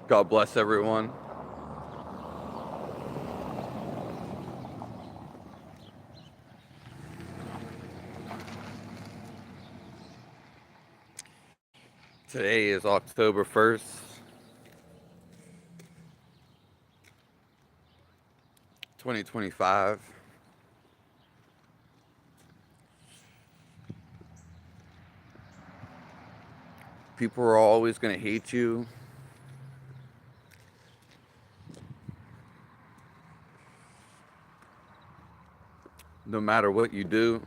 God bless everyone. Today is October 1st, 2025. People are always going to hate you. No matter what you do.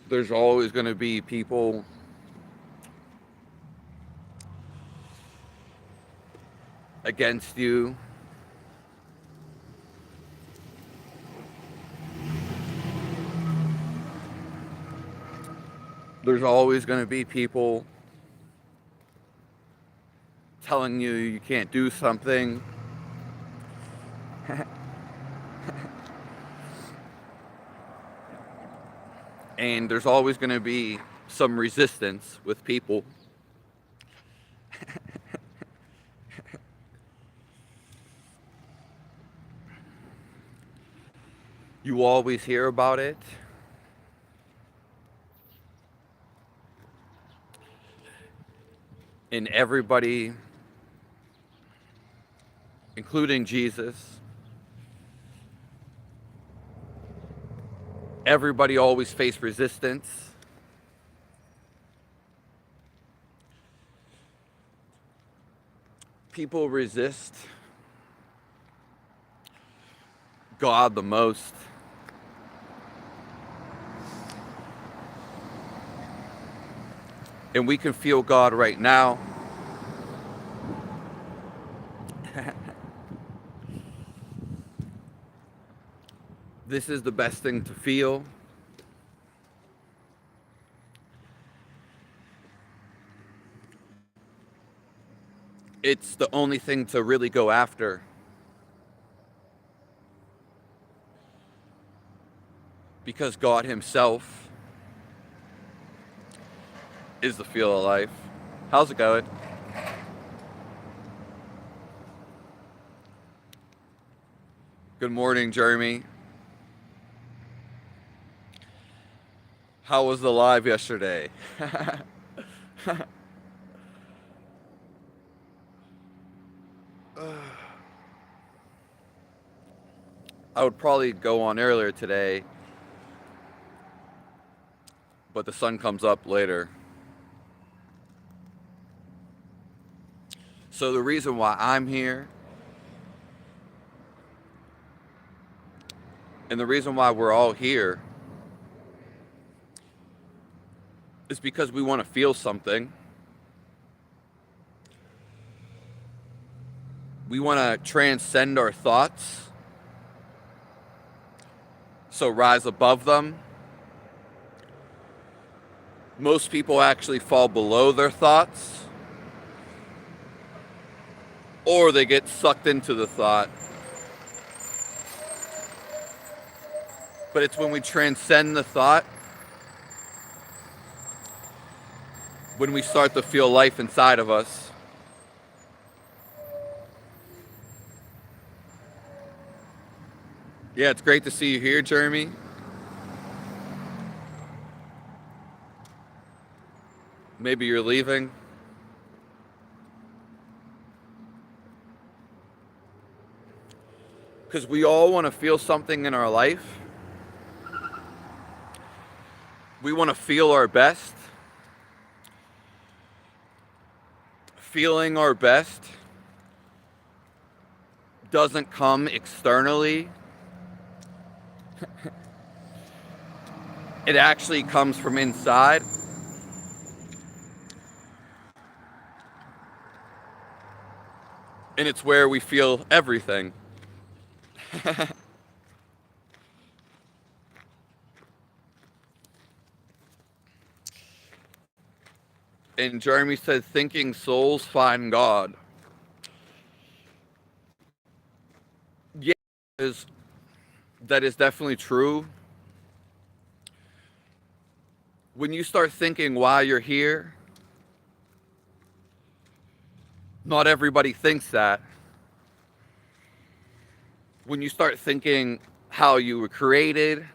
There's always going to be people against you. There's always going to be people telling you you can't do something. And there's always going to be some resistance with people. You always hear about it. And everybody, including Jesus, everybody always faced resistance. People resist God the most. And we can feel God right now. This is the best thing to feel. It's the only thing to really go after. Because God Himself is the feel of life. How's it going? Good morning, Jeremy. How was the live yesterday? I would probably go on earlier today, but the sun comes up later. So the reason why I'm here, and the reason why we're all here, is because we want to feel something. We want to transcend our thoughts, so rise above them. Most people actually fall below their thoughts, or they get sucked into the thought. But it's when we transcend the thought, when we start to feel life inside of us. Yeah, it's great to see you here, Jeremy. Maybe you're leaving. Because we all want to feel something in our life. We want to feel our best. Feeling our best doesn't come externally. It actually comes from inside. And it's where we feel everything. And Jeremy said, thinking souls find God. Yeah, that is definitely true. when you start thinking why you're here, not everybody thinks that. When you start thinking how you were created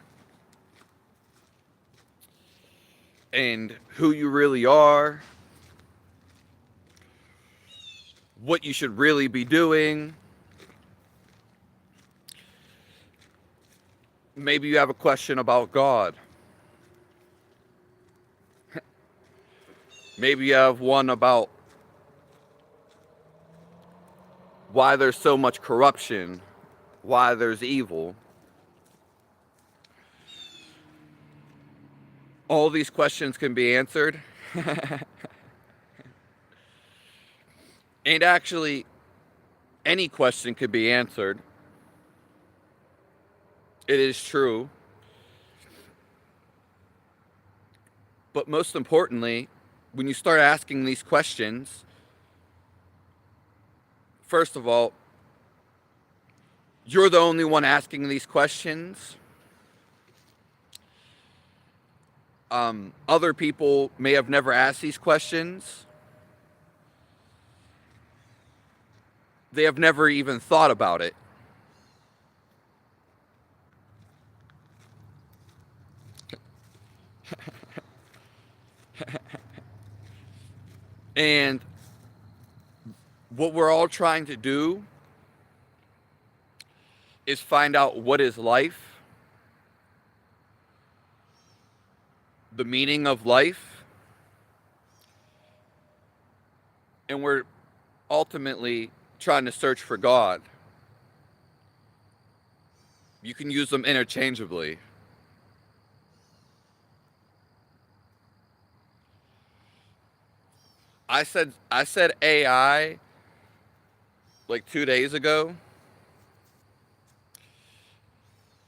and who you really are, what you should really be doing, maybe you have a question about God. Maybe you have one about why there's so much corruption, why there's evil. All these questions can be answered. And actually, any question could be answered. It is true. But most importantly, when you start asking these questions, first of all, you're the only one asking these questions. Other people may have never asked these questions. They have never even thought about it. And what we're all trying to do is find out what is life, the meaning of life, and we're ultimately trying to search for God. You can use them interchangeably. I said AI like 2 days ago.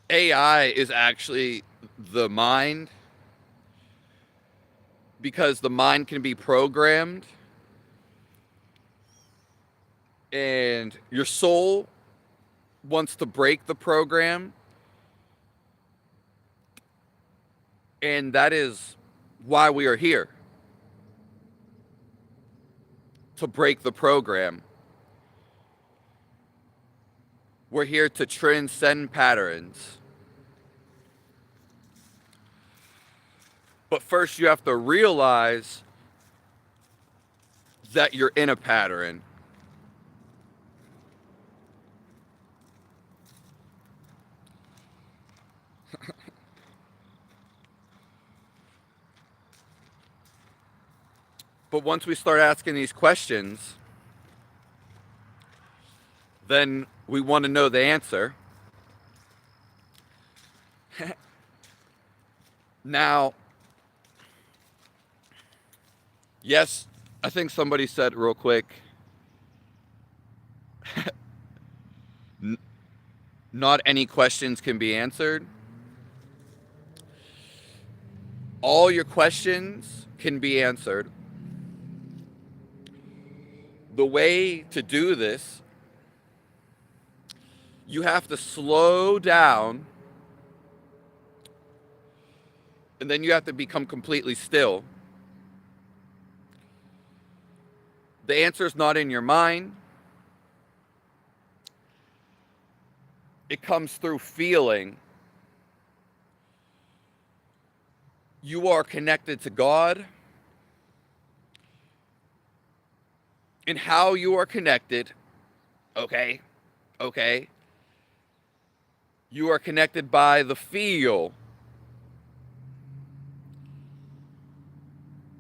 AI is actually the mind, because the mind can be programmed, and your soul wants to break the program, and that is why we are here, to break the program. We're here to transcend patterns. But first you have to realize that you're in a pattern. But once we start asking these questions, then we want to know the answer. Now, yes, I think somebody said real quick, not any questions can be answered. All your questions can be answered. The way to do this, you have to slow down, and then you have to become completely still. The answer is not in your mind. It comes through feeling. You are connected to God. And how you are connected, okay, you are connected by the feel.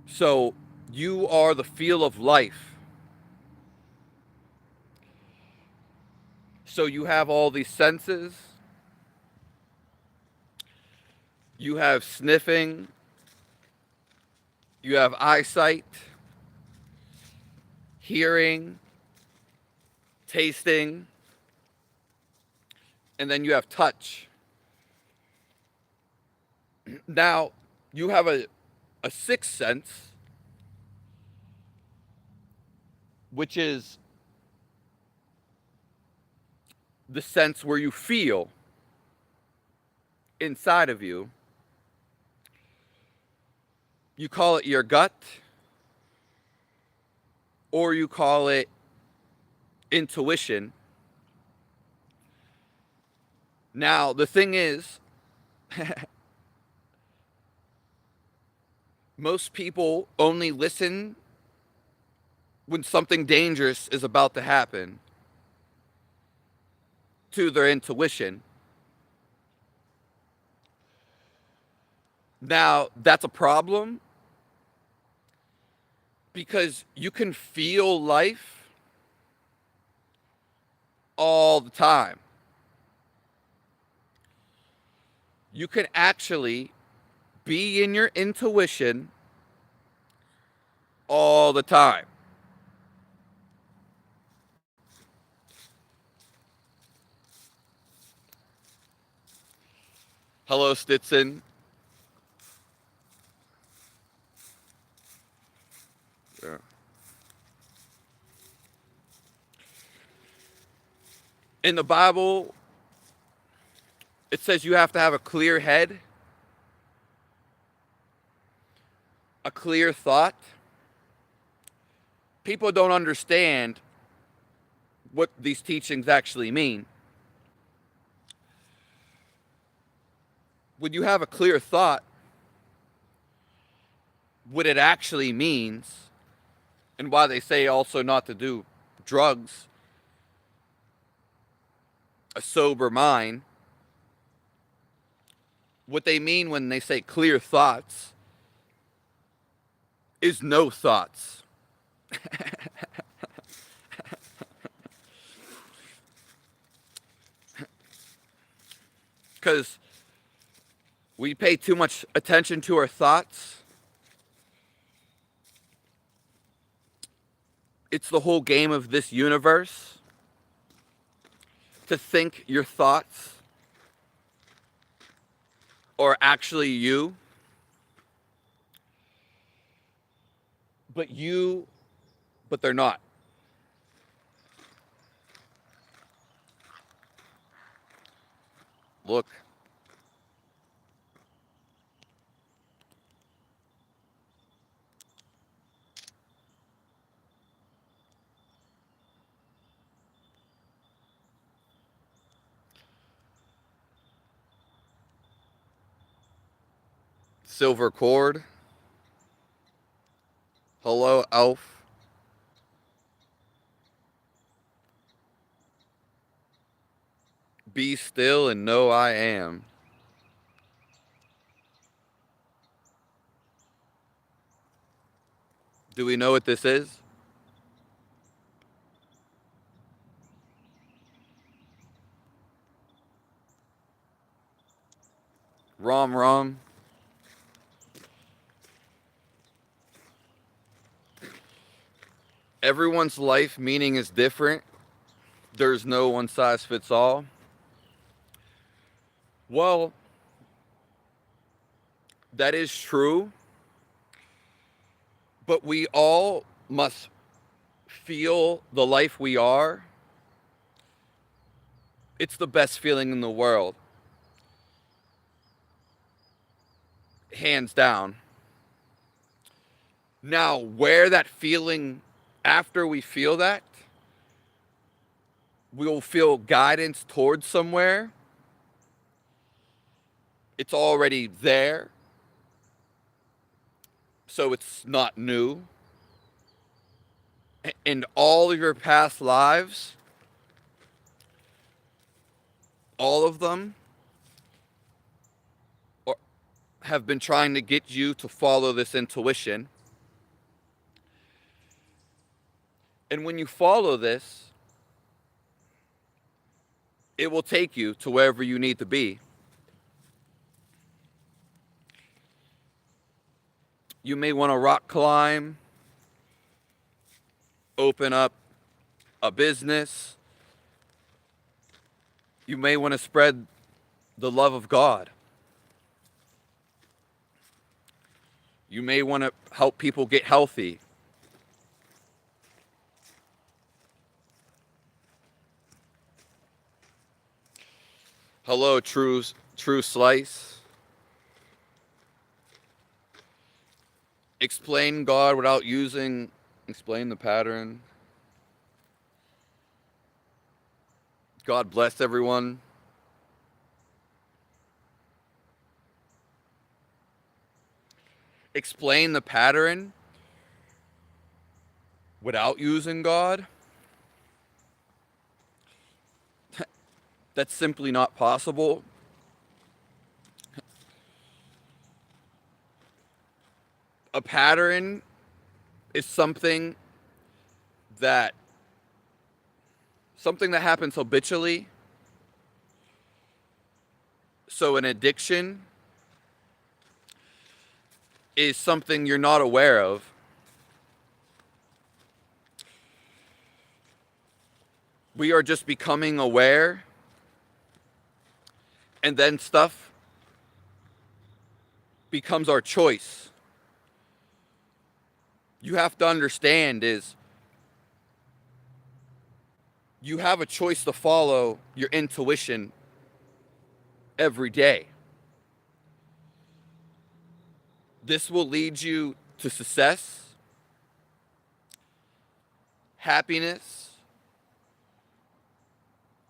So you are the feel of life. So you have all these senses. You have sniffing. You have eyesight, hearing, tasting, and then you have touch. Now, you have a sixth sense, which is the sense where you feel inside of you. You call it your gut, or you call it intuition. Now, the thing is, most people only listen when something dangerous is about to happen to their intuition. Now, that's a problem because you can feel life all the time. You can actually be in your intuition all the time. Hello, Stitson. Yeah. In the Bible, it says you have to have a clear head, a clear thought. People don't understand what these teachings actually mean. When you have a clear thought, what it actually means, and why they say also not to do drugs, a sober mind, what they mean when they say clear thoughts is no thoughts. Because we pay too much attention to our thoughts. It's the whole game of this universe to think your thoughts are actually you. But they're not. Look. Silver cord. Hello, elf. Be still and know I am. Do we know what this is? Rom rom. Everyone's life meaning is different. There's no one size fits all. Well, that is true. But we all must feel the life we are. It's the best feeling in the world. Hands down. Now, where that feeling, after we feel that, we'll feel guidance towards somewhere. It's already there. So it's not new. In all of your past lives, all of them have been trying to get you to follow this intuition. And when you follow this, it will take you to wherever you need to be. You may want to rock climb, open up a business. You may want to spread the love of God. You may want to help people get healthy. Hello, true slice. Explain God without using, explain the pattern. God bless everyone. Explain the pattern without using God. That's simply not possible. A pattern is that something that happens habitually. So an addiction is something you're not aware of. We are just becoming aware, and then stuff becomes our choice. You have to understand is you have a choice to follow your intuition every day. This will lead you to success, happiness,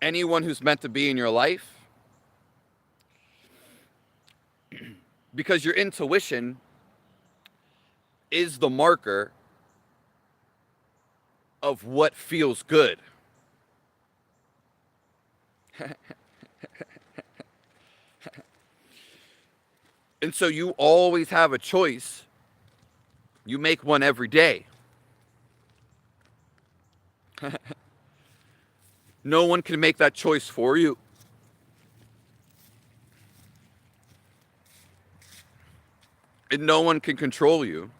anyone who's meant to be in your life. Because your intuition is the marker of what feels good. And so you always have a choice. You make one every day. No one can make that choice for you. And no one can control you.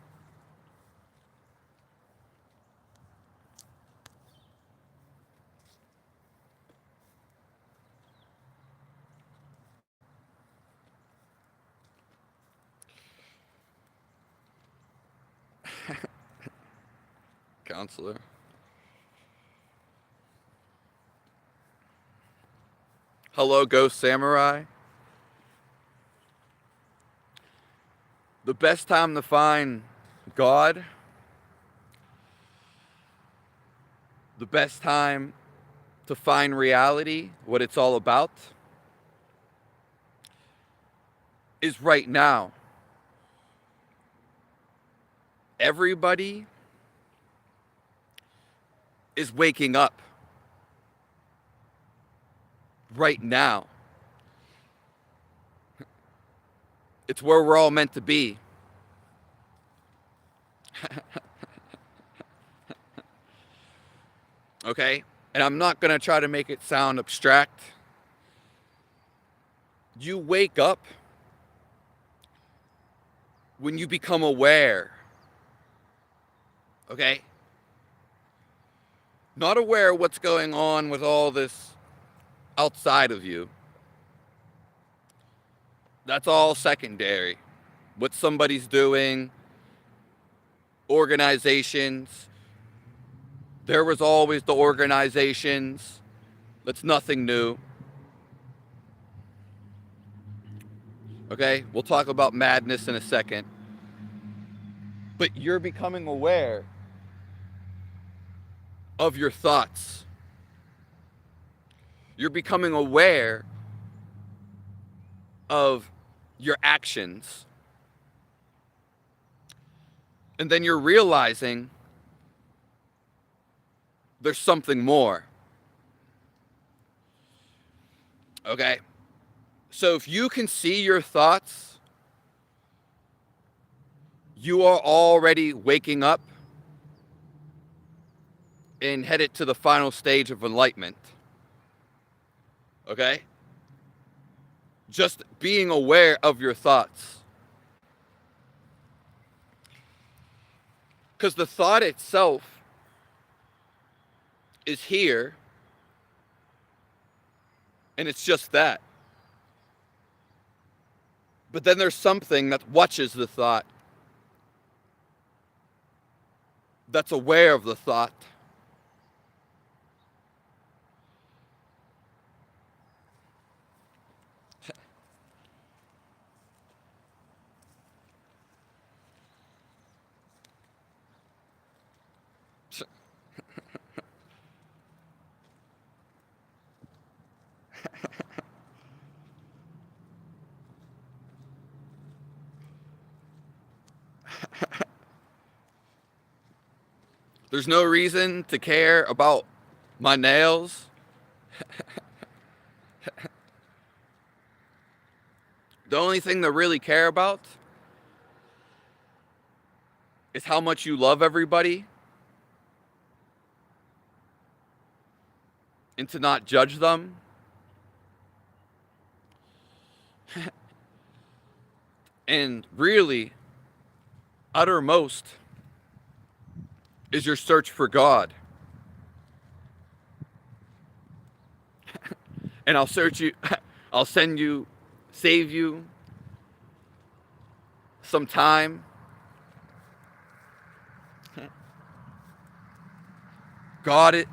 Counselor. Hello, Ghost Samurai. The best time to find God, the best time to find reality, what it's all about, is right now. Everybody is waking up right now. It's where we're all meant to be. Okay? And I'm not going to try to make it sound abstract. You wake up when you become aware. Okay? Not aware of what's going on with all this outside of you. That's all secondary. What somebody's doing, organizations. There was always the organizations. That's nothing new. Okay? We'll talk about madness in a second. But you're becoming aware of your thoughts. You're becoming aware of your actions. And then you're realizing there's something more. Okay? So if you can see your thoughts, you are already waking up and headed to the final stage of enlightenment. Okay? Just being aware of your thoughts. Because the thought itself is here, and it's just that. But then there's something that watches the thought, that's aware of the thought. There's no reason to care about my nails. The only thing to really care about is how much you love everybody and to not judge them. And really, uttermost is your search for God. And I'll search you, I'll send you, save you some time. God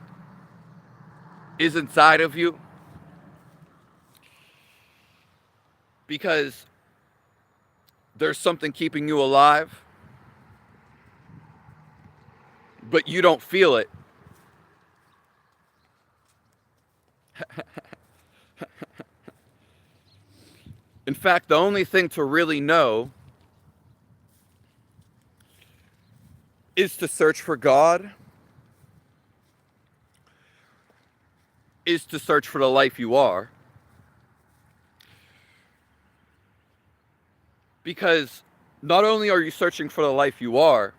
is inside of you because there's something keeping you alive, but you don't feel it. In fact, the only thing to really know is to search for God, is to search for the life you are. Because not only are you searching for the life you are,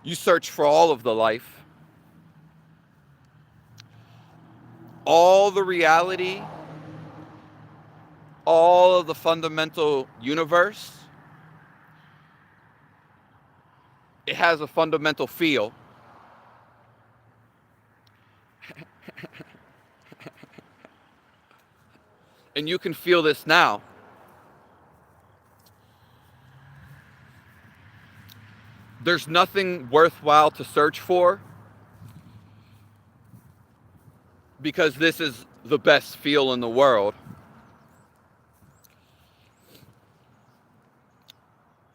you search for all of the life, all the reality, all of the fundamental universe. It has a fundamental feel. And you can feel this now. There's nothing worthwhile to search for because this is the best feel in the world.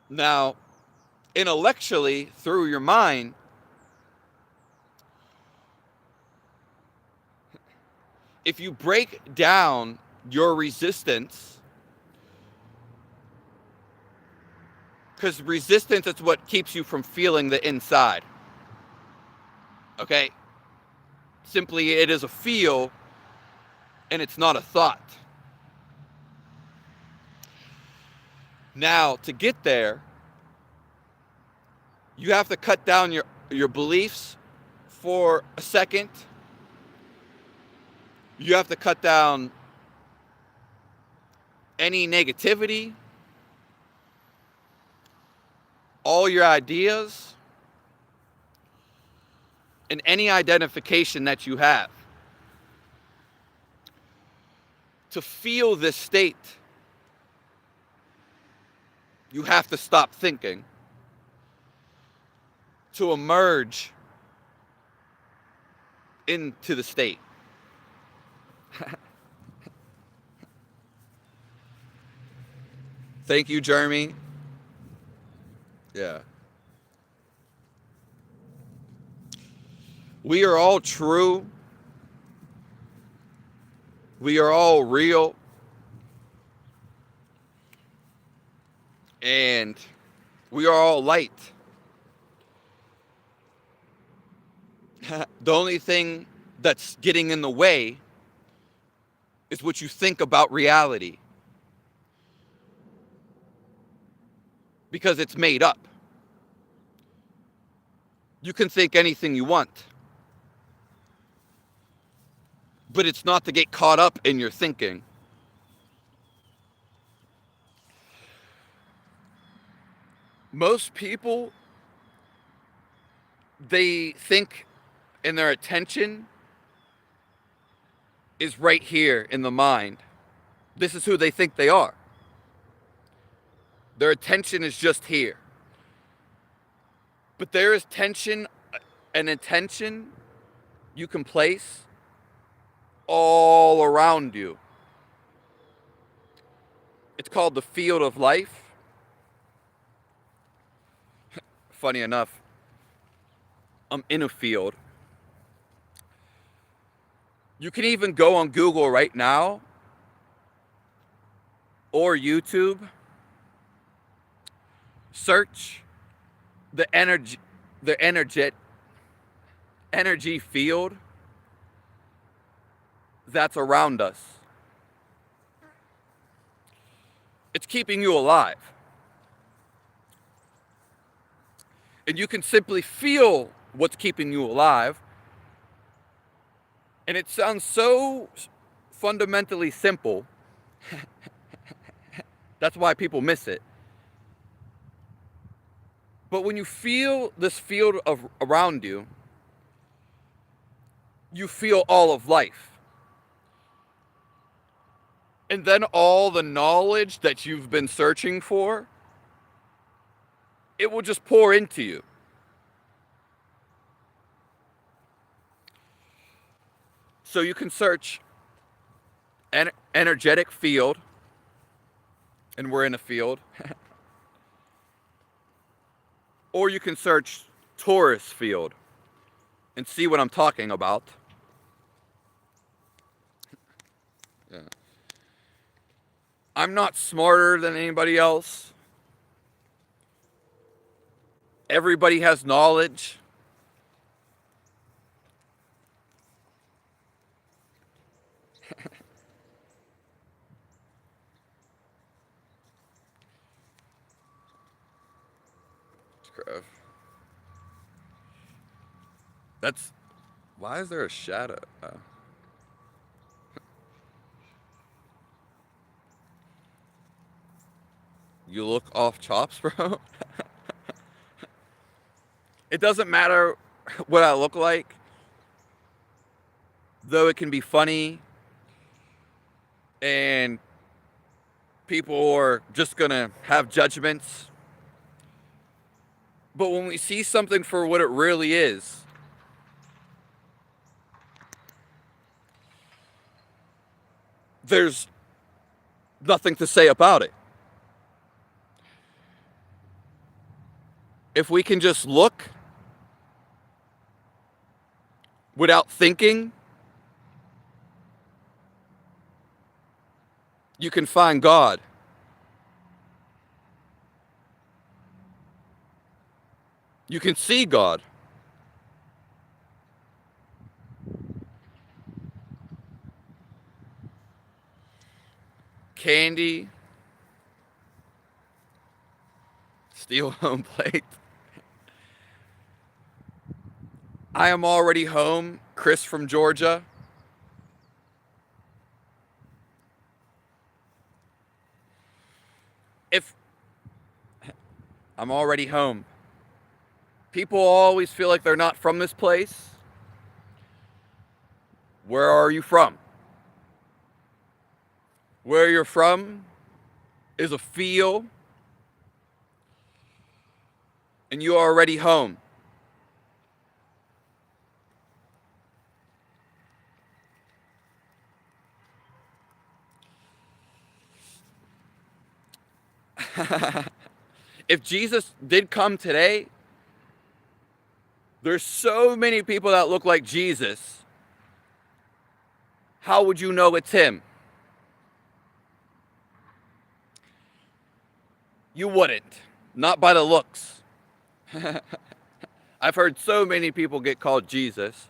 Now, intellectually, through your mind, if you break down your resistance, because resistance is what keeps you from feeling the inside. Okay? Simply, it is a feel, and it's not a thought. Now, to get there, you have to cut down your beliefs for a second. You have to cut down any negativity, all your ideas, and any identification that you have. To feel this state, you have to stop thinking. To emerge into the state. Thank you, Jeremy. Yeah. We are all true. We are all real. And we are all light. The only thing that's getting in the way is what you think about reality. Because it's made up. You can think anything you want. But it's not to get caught up in your thinking. Most people, they think, and their attention is right here in the mind. This is who they think they are. Their attention is just here. But there is tension and attention you can place all around you. It's called the field of life. Funny enough, in a field. You can even go on Google right now or YouTube, search the energy field that's around us. It's keeping you alive. And you can simply feel what's keeping you alive. And it sounds so fundamentally simple. That's why people miss it. But when you feel this field around you, you feel all of life. And then all the knowledge that you've been searching for, it will just pour into you. So you can search energetic field, and we're in a field. Or you can search Taurus field and see what I'm talking about. Yeah. I'm not smarter than anybody else. Everybody has knowledge. That's, why is there a shadow? You look off chops, bro? It doesn't matter what I look like, though it can be funny, and people are just gonna have judgments. But when we see something for what it really is, there's nothing to say about it. If we can just look without thinking, you can find God. You can see God. Candy. Steel home plate. I am already home. Chris from Georgia. If I'm already home. People always feel like they're not from this place. Where are you from? Where you're from is a feel, and you are already home. If Jesus did come today, there's so many people that look like Jesus. How would you know it's him? You wouldn't. Not by the looks. I've heard so many people get called Jesus,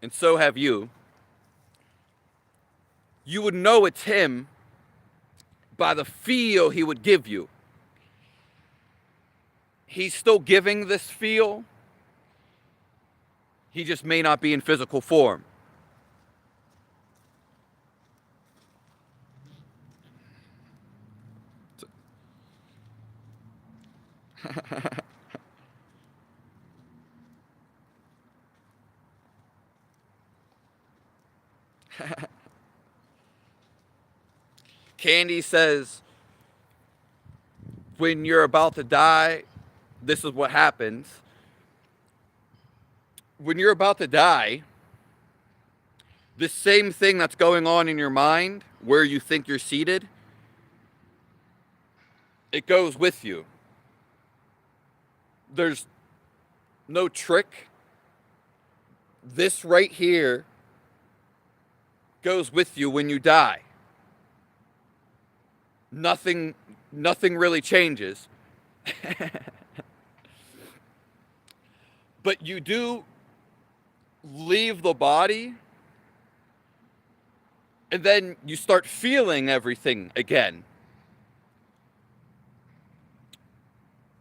and so have you. You would know it's him by the feel he would give you. He's still giving this feel. He just may not be in physical form. Candy says, when you're about to die, this is what happens. When you're about to die, this same thing that's going on in your mind, where you think you're seated, it goes with you. There's no trick. This right here goes with you when you die. Nothing really changes. But you do leave the body, and then you start feeling everything again.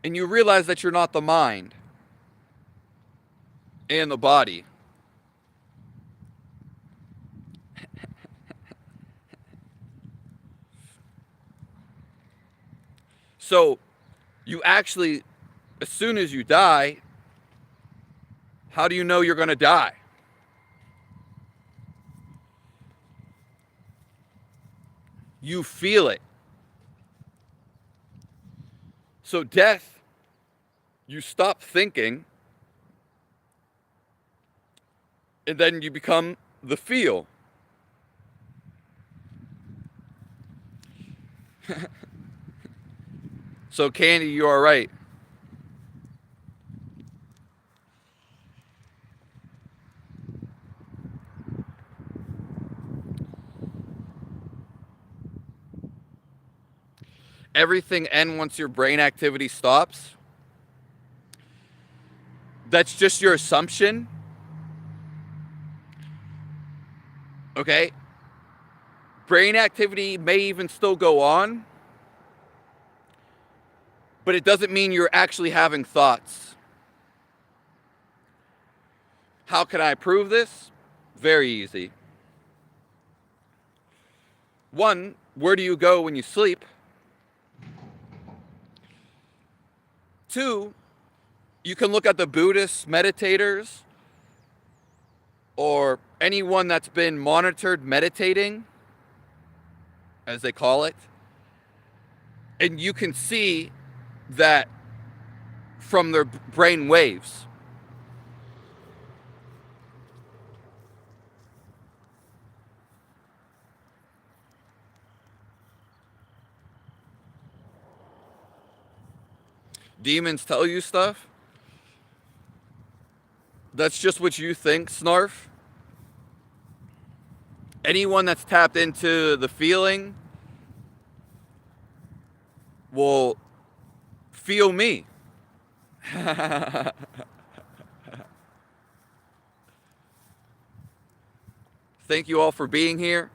And you realize that you're not the mind and the body. So you actually, as soon as you die, how do you know you're going to die? You feel it. So death, you stop thinking, and then you become the feel. So Candy, you are right. Everything ends once your brain activity stops. That's just your assumption. Okay? Brain activity may even still go on, but it doesn't mean you're actually having thoughts. How can I prove this? Very easy. One, where do you go when you sleep? Two, you can look at the Buddhist meditators or anyone that's been monitored meditating, as they call it, and you can see that from their brain waves. Demons tell you stuff? That's just what you think, Snarf? Anyone that's tapped into the feeling will feel me. Thank you all for being here.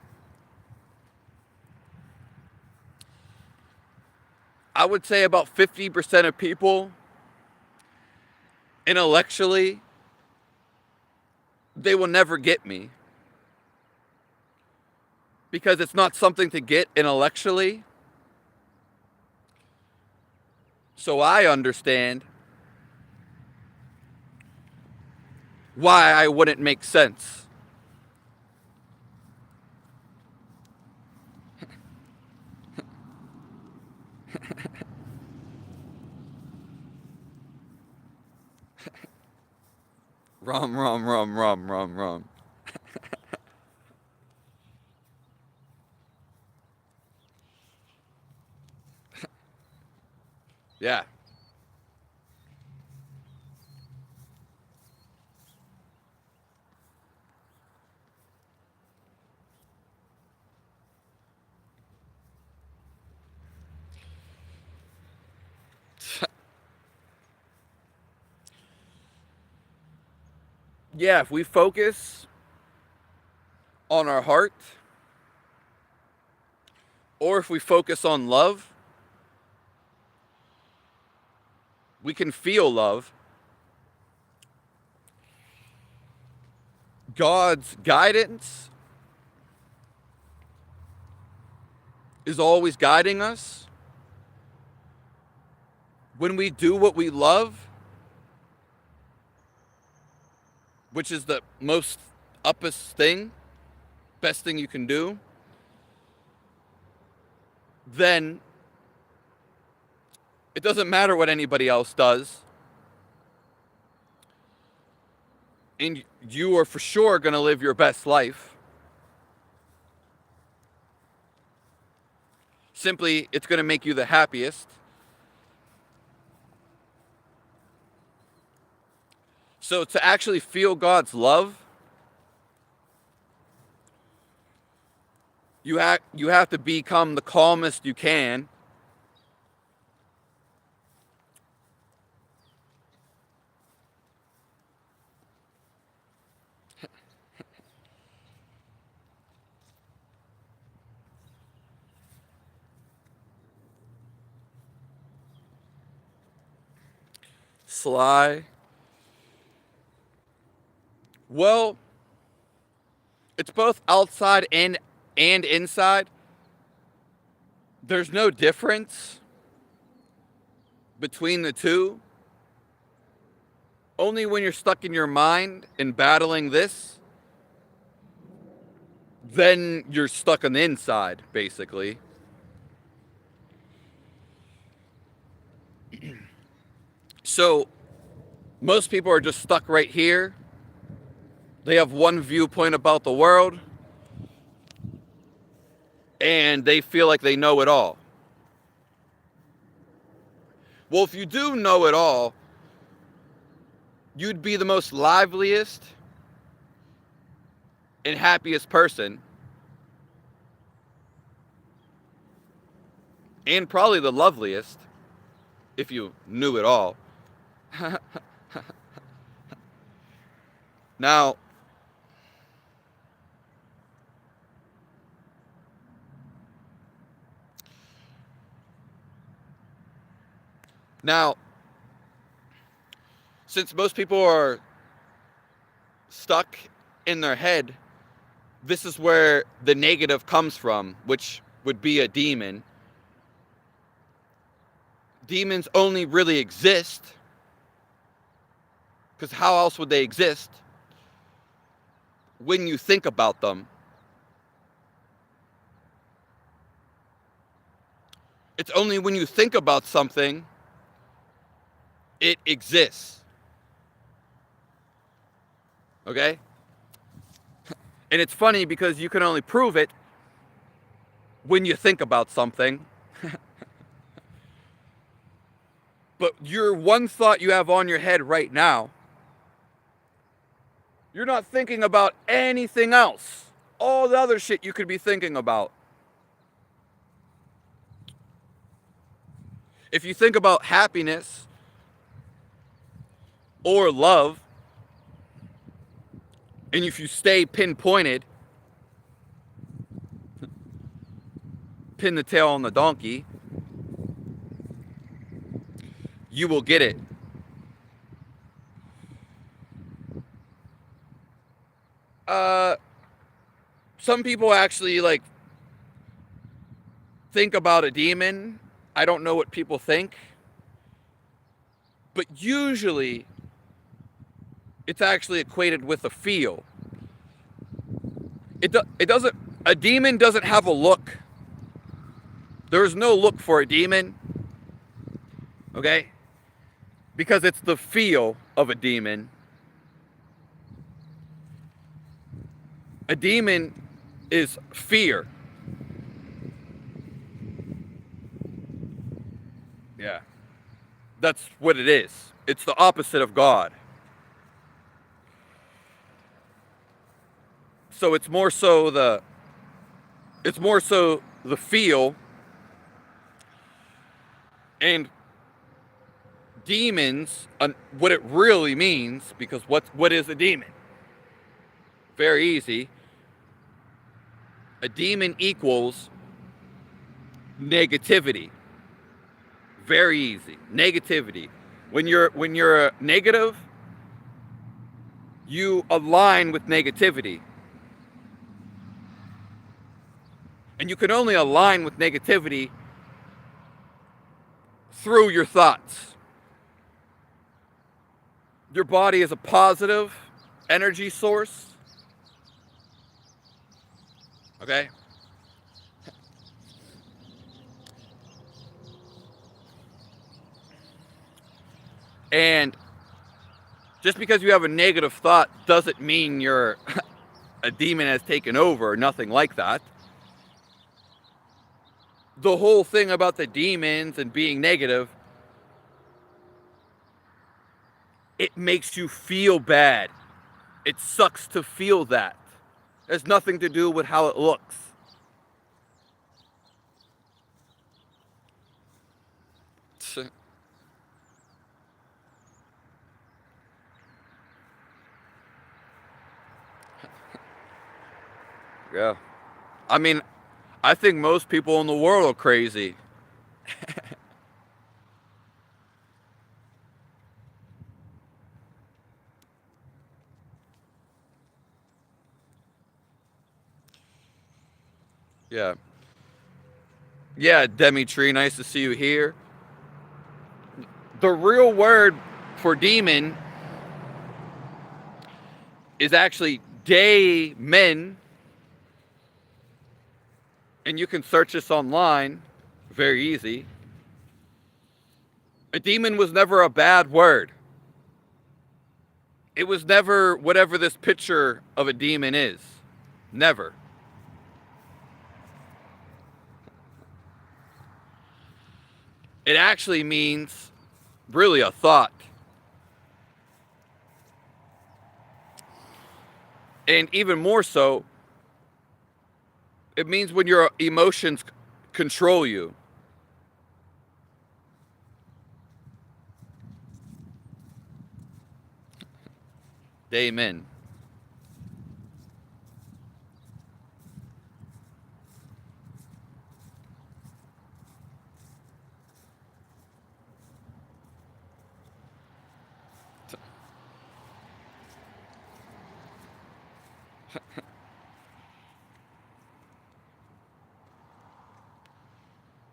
I would say about 50% of people, intellectually, they will never get me. Because it's not something to get intellectually. So I understand why I wouldn't make sense. Rum. Yeah. Yeah, if we focus on our heart, or if we focus on love, we can feel love. God's guidance is always guiding us. When we do what we love, which is the most uppest thing, best thing you can do, then it doesn't matter what anybody else does. And you are for sure going to live your best life. Simply, it's going to make you the happiest. So to actually feel God's love, you have to become the calmest you can. Sly. Well, it's both outside and inside. There's no difference between the two. Only when you're stuck in your mind and battling this, then you're stuck on the inside, basically. So, most people are just stuck right here. They have one viewpoint about the world, and they feel like they know it all. Well, if you do know it all, you'd be the most liveliest and happiest person, and probably the loveliest, if you knew it all. Now, since most people are stuck in their head, this is where the negative comes from, which would be a demon. Demons only really exist, because how else would they exist, when you think about them. It's only when you think about something, it exists. Okay? And it's funny because you can only prove it when you think about something. But your one thought you have on your head right now, you're not thinking about anything else. All the other shit you could be thinking about. If you think about happiness or love, and if you stay pinpointed, pin the tail on the donkey, you will get it. Some people actually like think about a demon. I don't know what people think, but usually it's actually equated with a feel. It doesn't. A demon doesn't have a look. There's no look for a demon. Okay? Because it's the feel of a demon. A demon is fear. Yeah. That's what it is. It's the opposite of God. So it's more so the feel, and demons, what it really means, because what is a demon? Very easy. A demon equals negativity. Very easy. Negativity. When you're negative, you align with negativity. And you can only align with negativity through your thoughts. Your body is a positive energy source. Okay? And just because you have a negative thought doesn't mean you're a demon has taken over, or nothing like that. The whole thing about the demons and being negative it makes you feel bad. It sucks to feel that. It has nothing to do with how it looks. Yeah. I mean, I think most people in the world are crazy. Yeah. Yeah, Demitri, nice to see you here. The real word for demon is actually daemon, and you can search this online. Very easy. A demon was never a bad word. It was never whatever this picture of a demon is. Never. It actually means really a thought. And even more so, it means when your emotions control you. Amen.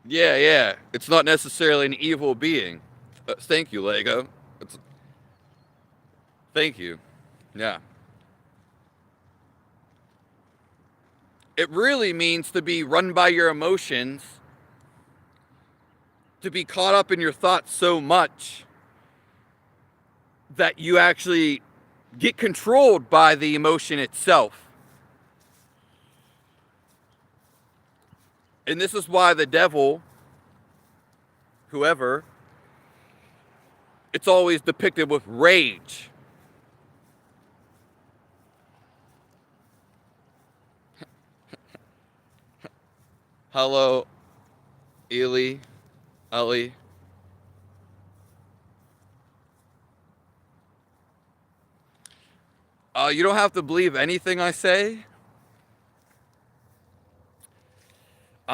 Yeah, yeah. It's not necessarily an evil being. Thank you, Lego. Thank you. Yeah. It really means to be run by your emotions, to be caught up in your thoughts so much that you actually get controlled by the emotion itself. And this is why the devil, whoever, it's always depicted with rage. Hello, Eli, Ali. You don't have to believe anything I say.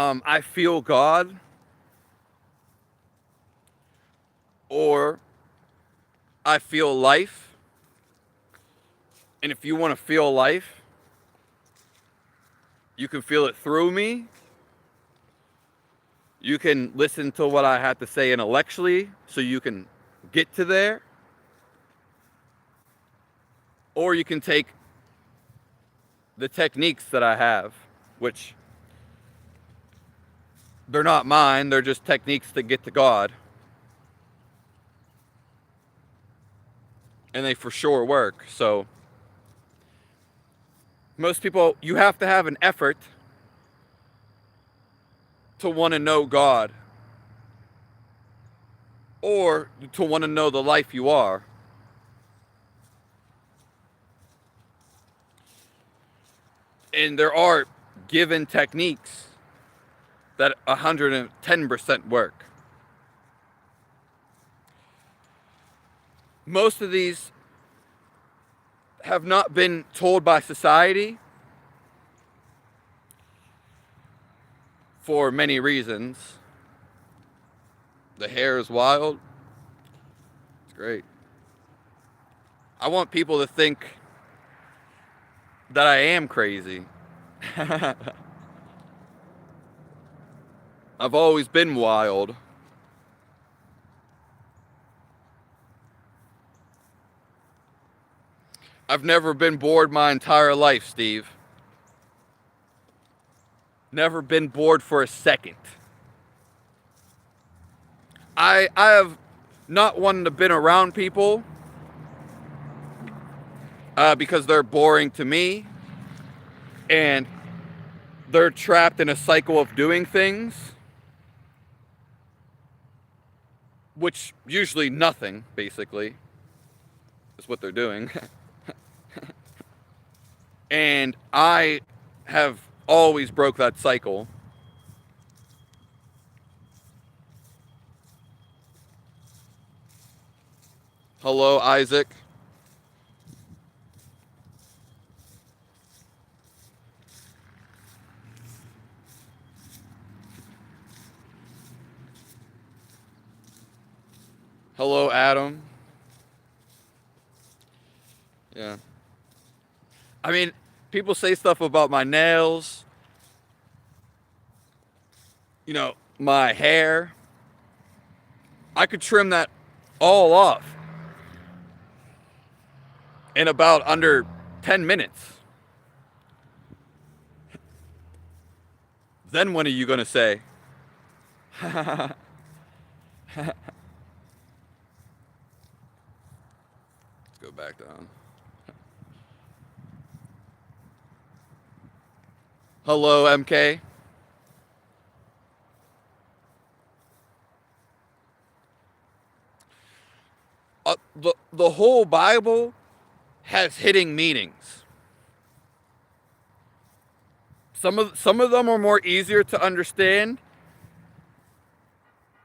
I feel God, or I feel life. And if you want to feel life, you can feel it through me. You can listen to what I have to say intellectually so you can get to there. Or you can take the techniques that I have, which they're not mine, they're just techniques to get to God. And they for sure work. So most people, you have to have an effort to want to know God or to want to know the life you are. And there are given techniques that 110% work. Most of these have not been told by society for many reasons. The hair is wild. It's great. I want people to think that I am crazy. I've always been wild. I've never been bored my entire life, Steve. Never been bored for a second. I have not wanted to been around people because they're boring to me and they're trapped in a cycle of doing things, which usually nothing, basically. is what they're doing. And I have always broke that cycle. Hello, Isaac. Hello, Adam. Yeah. I mean, people say stuff about my nails, my hair. I could trim that all off in about under 10 minutes. Then when are you going to say? Let's go back down. Hello, MK. The whole Bible has hidden meanings. Some of them are more easier to understand.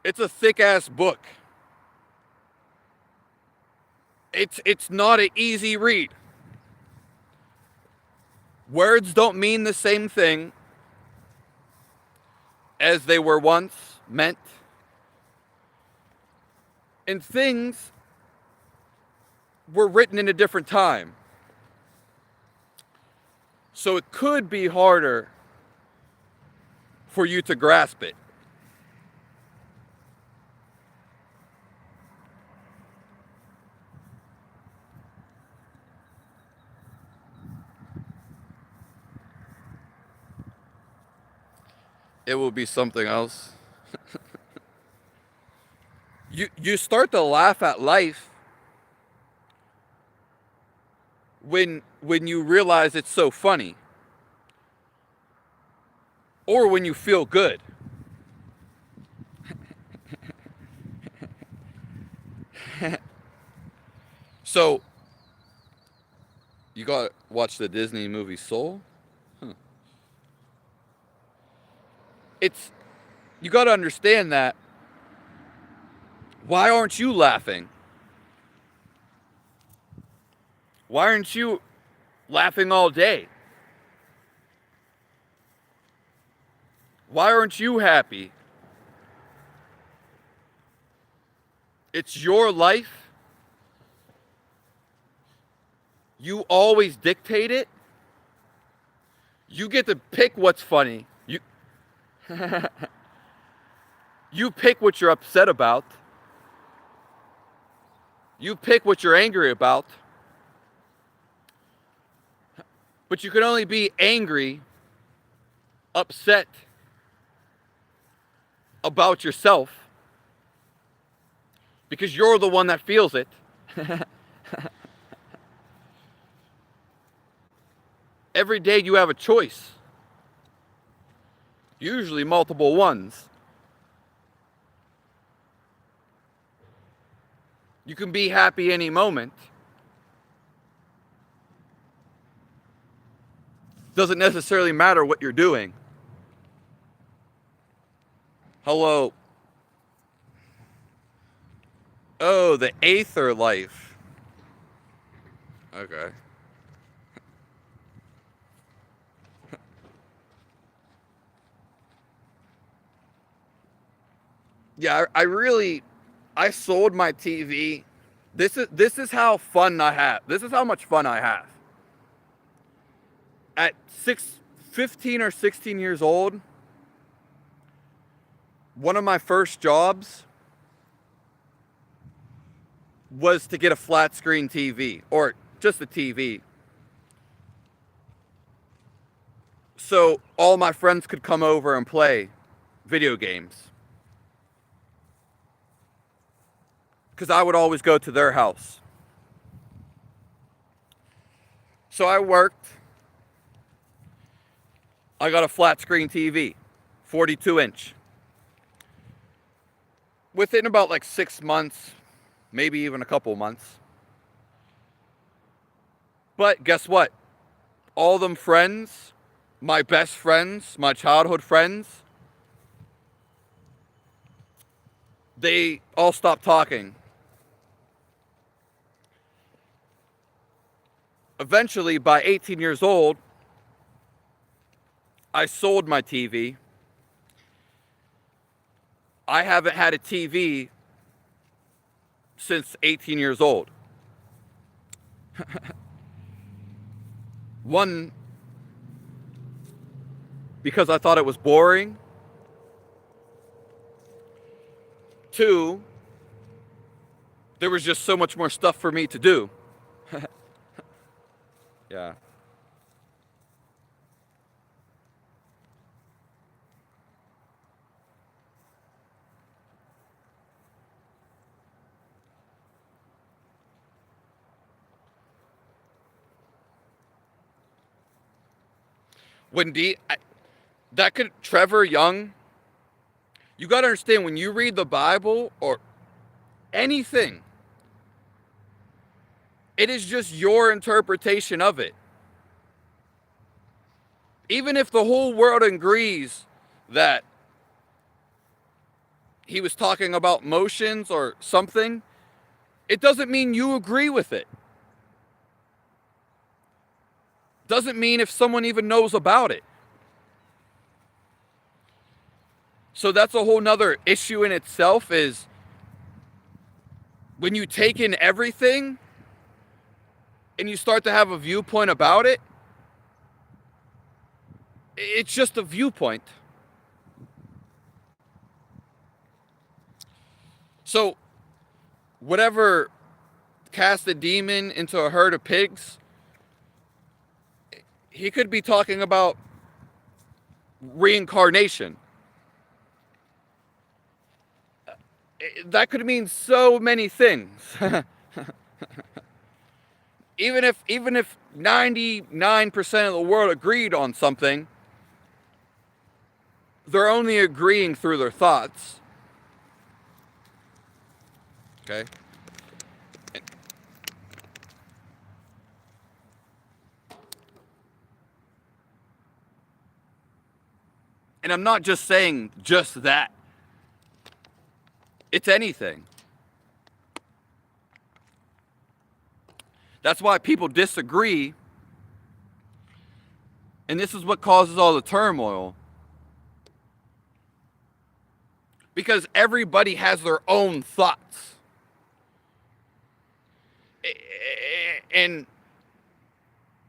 It's a thick ass book. It's not an easy read. Words don't mean the same thing as they were once meant. And things were written in a different time. So it could be harder for you to grasp it. It will be something else. You start to laugh at life when you realize it's so funny, or when you feel good. So you got to watch the Disney movie Soul? Huh. You got to understand that. Why aren't you laughing? Why aren't you laughing all day? Why aren't you happy? It's your life. You always dictate it. You get to pick what's funny. You pick what you're upset about. You pick what you're angry about. But you can only be angry, upset about yourself, because you're the one that feels it. Every day you have a choice, usually multiple ones. You can be happy any moment. Doesn't necessarily matter what you're doing. Hello. Oh, the Aether life. Okay. Yeah, I sold my TV. This is how fun I have. This is how much fun I have. At 15 or 16 years old, one of my first jobs was to get a flat screen TV, or just a TV. So all my friends could come over and play video games. Because I would always go to their house. So I worked. I got a flat screen TV, 42-inch. Within about like 6 months, maybe even a couple months, But guess what? All them friends, my best friends, my childhood friends, they all stopped talking. Eventually, by 18 years old, I sold my TV. I haven't had a TV since 18 years old. One, because I thought it was boring. Two, there was just so much more stuff for me to do. Yeah. Trevor Young, you got to understand when you read the Bible or anything, it is just your interpretation of it. Even if the whole world agrees that he was talking about motions or something, it doesn't mean you agree with it. Doesn't mean if someone even knows about it. So that's a whole nother issue in itself, is when you take in everything and you start to have a viewpoint about it, it's just a viewpoint. So whatever cast a demon into a herd of pigs, he could be talking about reincarnation. That could mean so many things. even if 99% of the world agreed on something, they're only agreeing through their thoughts. Okay? And I'm not just saying just that. It's anything. That's why people disagree. And this is what causes all the turmoil. Because everybody has their own thoughts. And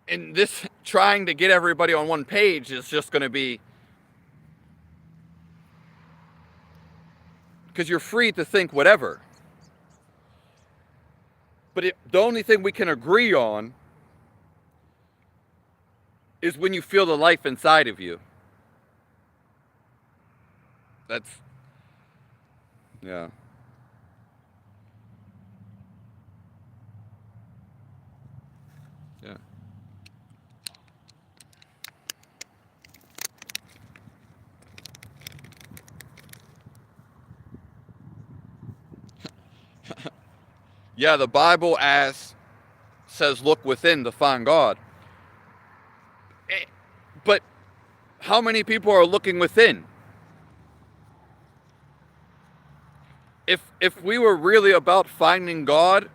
this trying to get everybody on one page is just going to be, because you're free to think whatever. But the only thing we can agree on is when you feel the life inside of you. That's, yeah. Yeah. Yeah, the Bible says look within to find God. But how many people are looking within? If we were really about finding God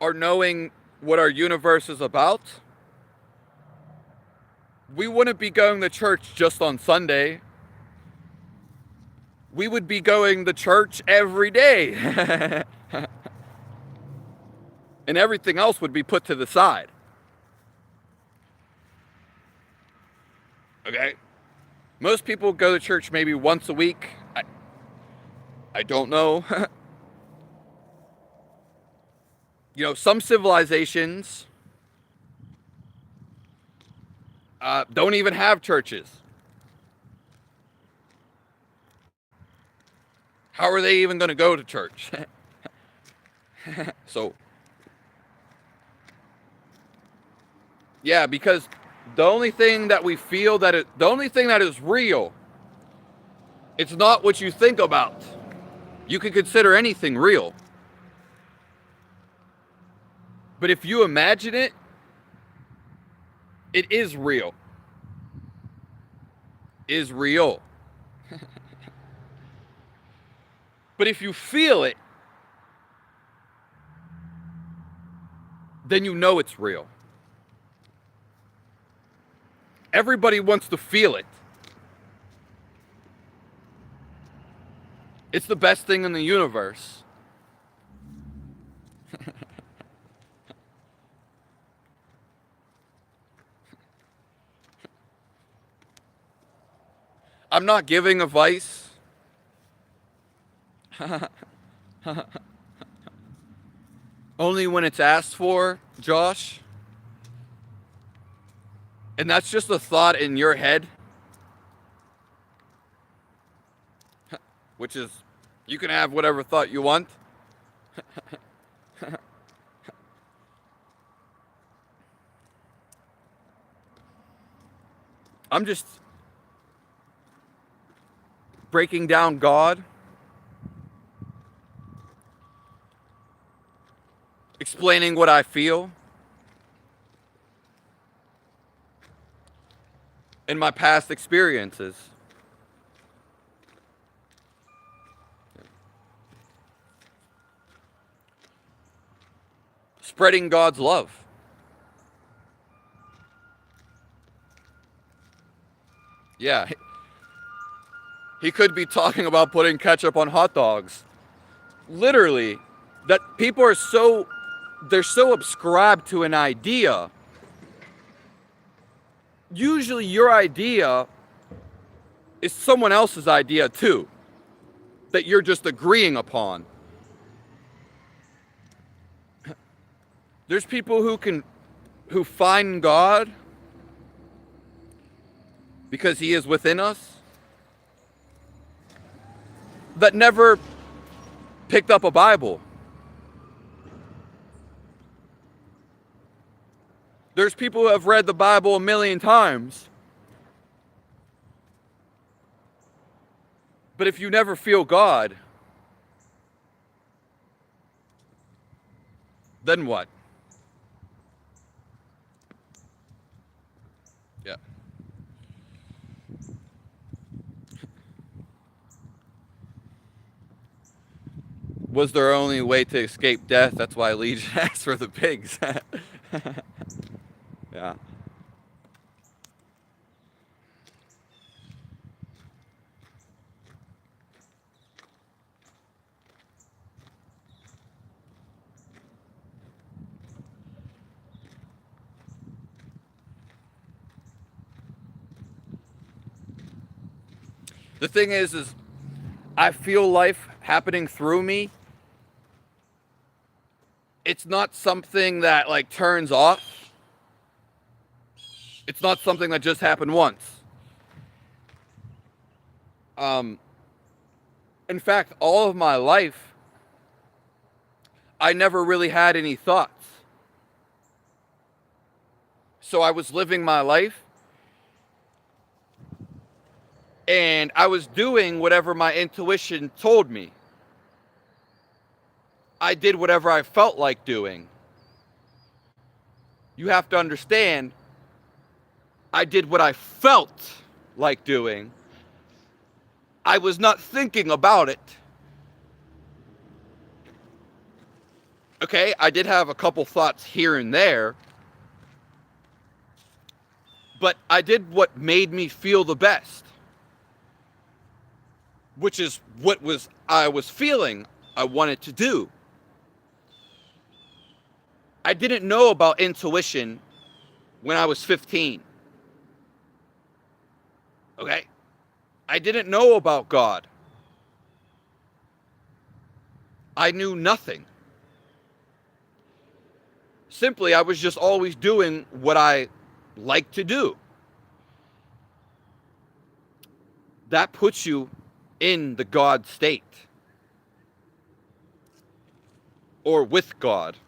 or knowing what our universe is about, we wouldn't be going to church just on Sunday. We would be going to church every day. And everything else would be put to the side. Okay? Most people go to church maybe once a week. I don't know. Some civilizations don't even have churches. How are they even going to go to church? So, yeah, because the only thing that we feel the only thing that is real, it's not what you think about. You can consider anything real. But if you imagine it, it is real. Is real. But if you feel it, then you know it's real. Everybody wants to feel it. It's the best thing in the universe. I'm not giving advice. Only when it's asked for, Josh. And that's just a thought in your head. Which is, you can have whatever thought you want. I'm just breaking down God, explaining what I feel, and my past experiences. Spreading God's love. Yeah. He could be talking about putting ketchup on hot dogs. Literally, that people are they're so ascribed to an idea. Usually your idea is someone else's idea too, that you're just agreeing upon. There's people who find God because he is within us, that never picked up a Bible. There's people who have read the Bible 1,000,000 times. But if you never feel God, then what? Yeah. Was there only way to escape death? That's why Legion asked for the pigs. Yeah. The thing is I feel life happening through me. It's not something that like turns off. It's not something that just happened once. In fact, all of my life, I never really had any thoughts. So I was living my life, and I was doing whatever my intuition told me. I did whatever I felt like doing. You have to understand, I did what I felt like doing. I was not thinking about it. Okay, I did have a couple thoughts here and there, but I did what made me feel the best, which is what I was feeling I wanted to do. I didn't know about intuition when I was 15. Okay? I didn't know about God. I knew nothing. Simply, I was just always doing what I like to do. That puts you in the God state. Or with God.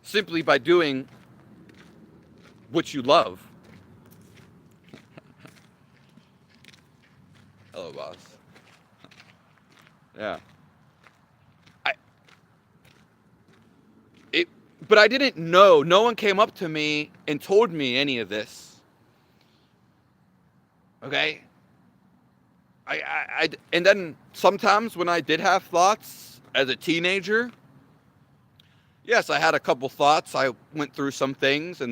Simply by doing what you love. Hello, boss. Yeah. But I didn't know. No one came up to me and told me any of this. Okay? And then sometimes when I did have thoughts as a teenager, yes, I had a couple thoughts. I went through some things,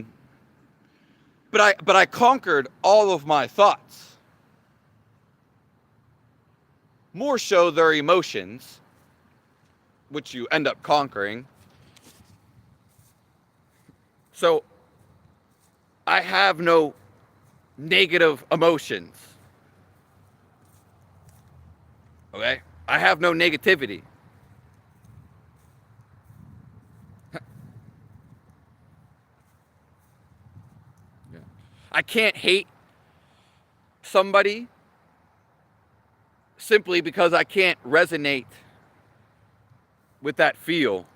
but I conquered all of my thoughts. More so their emotions, which you end up conquering. So I have no negative emotions. Okay? I have no negativity. Yeah. I can't hate somebody simply because I can't resonate with that feel.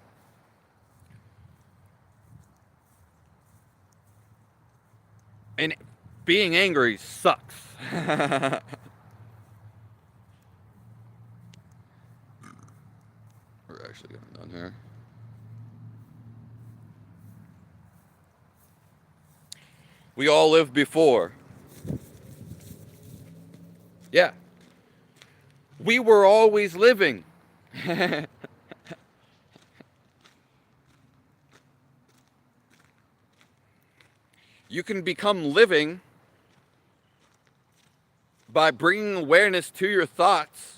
And being angry sucks. We're actually getting done here. We all lived before. Yeah. We were always living. You can become living by bringing awareness to your thoughts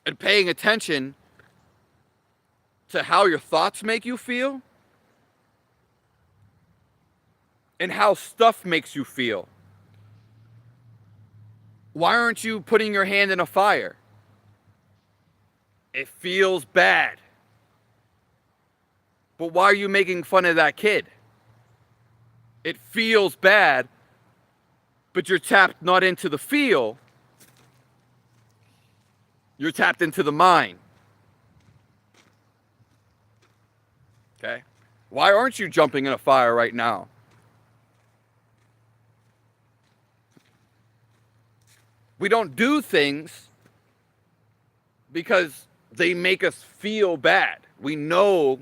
and paying attention to how your thoughts make you feel and how stuff makes you feel. Why aren't you putting your hand in a fire? It feels bad. But why are you making fun of that kid? It feels bad, but you're tapped not into the feel, you're tapped into the mind. Okay? Why aren't you jumping in a fire right now? We don't do things because they make us feel bad. We know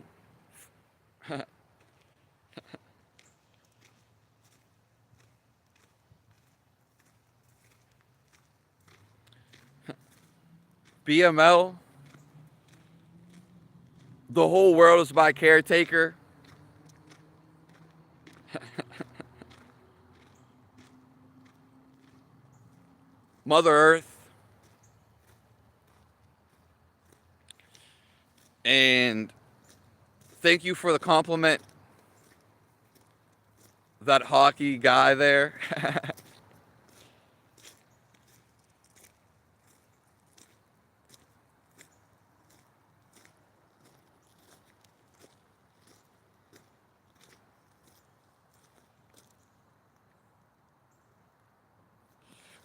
BML, the whole world is my caretaker. Mother Earth. And thank you for the compliment. That hockey guy there.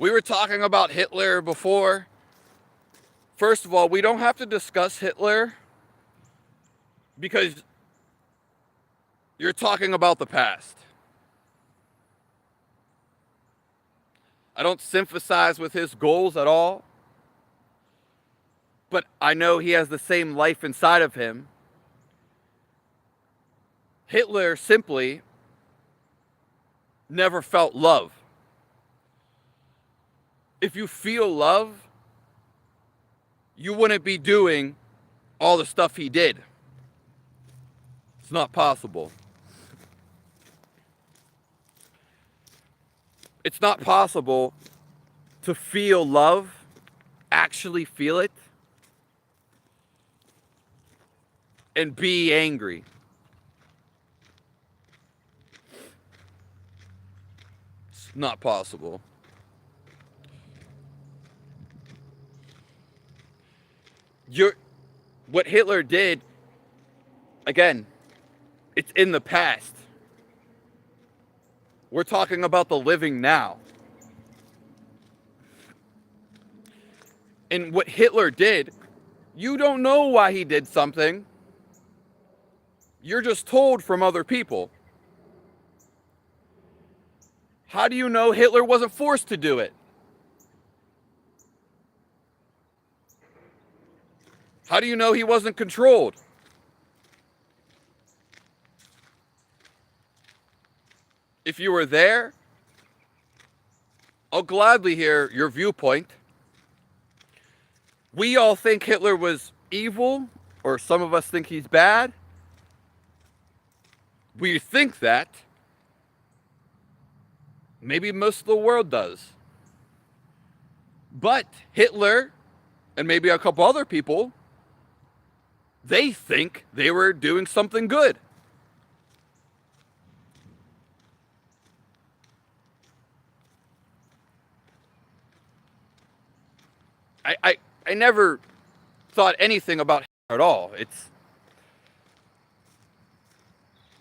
We were talking about Hitler before. First of all, we don't have to discuss Hitler because you're talking about the past. I don't sympathize with his goals at all, but I know he has the same life inside of him. Hitler simply never felt love. If you feel love, you wouldn't be doing all the stuff he did. It's not possible. It's not possible to feel love, actually feel it, and be angry. It's not possible. What Hitler did, again, it's in the past. We're talking about the living now. And what Hitler did, you don't know why he did something. You're just told from other people. How do you know Hitler wasn't forced to do it? How do you know he wasn't controlled? If you were there, I'll gladly hear your viewpoint. We all think Hitler was evil, or some of us think he's bad. We think that. Maybe most of the world does. But Hitler, and maybe a couple other people, they think they were doing something good. I never thought anything about Hitler at all.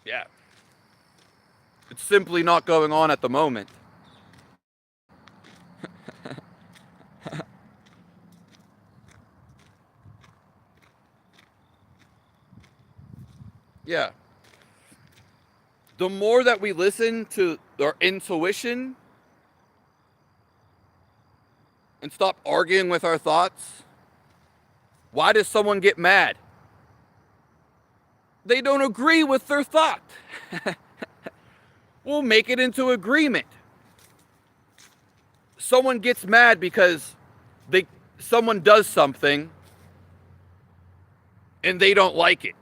Yeah. It's simply not going on at the moment. Yeah. The more that we listen to our intuition and stop arguing with our thoughts, why does someone get mad? They don't agree with their thought. We'll make it into agreement. Someone gets mad because someone does something and they don't like it.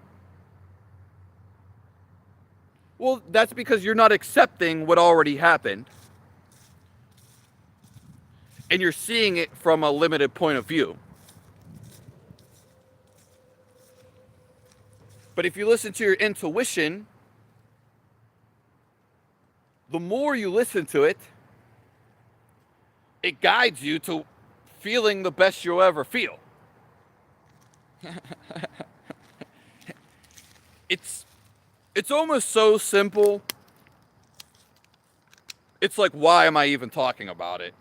Well, that's because you're not accepting what already happened. And you're seeing it from a limited point of view. But if you listen to your intuition, the more you listen to it, it guides you to feeling the best you'll ever feel. It's almost so simple. It's like, why am I even talking about it?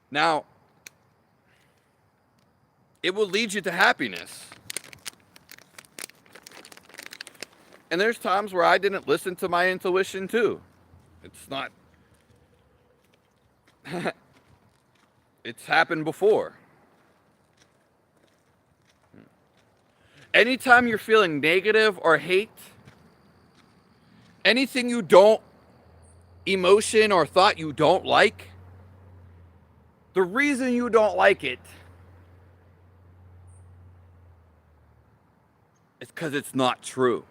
Now, it will lead you to happiness. And there's times where I didn't listen to my intuition too. It's not... It's happened before. Anytime you're feeling negative or hate, anything you don't, emotion or thought you don't like, the reason you don't like it is because it's not true.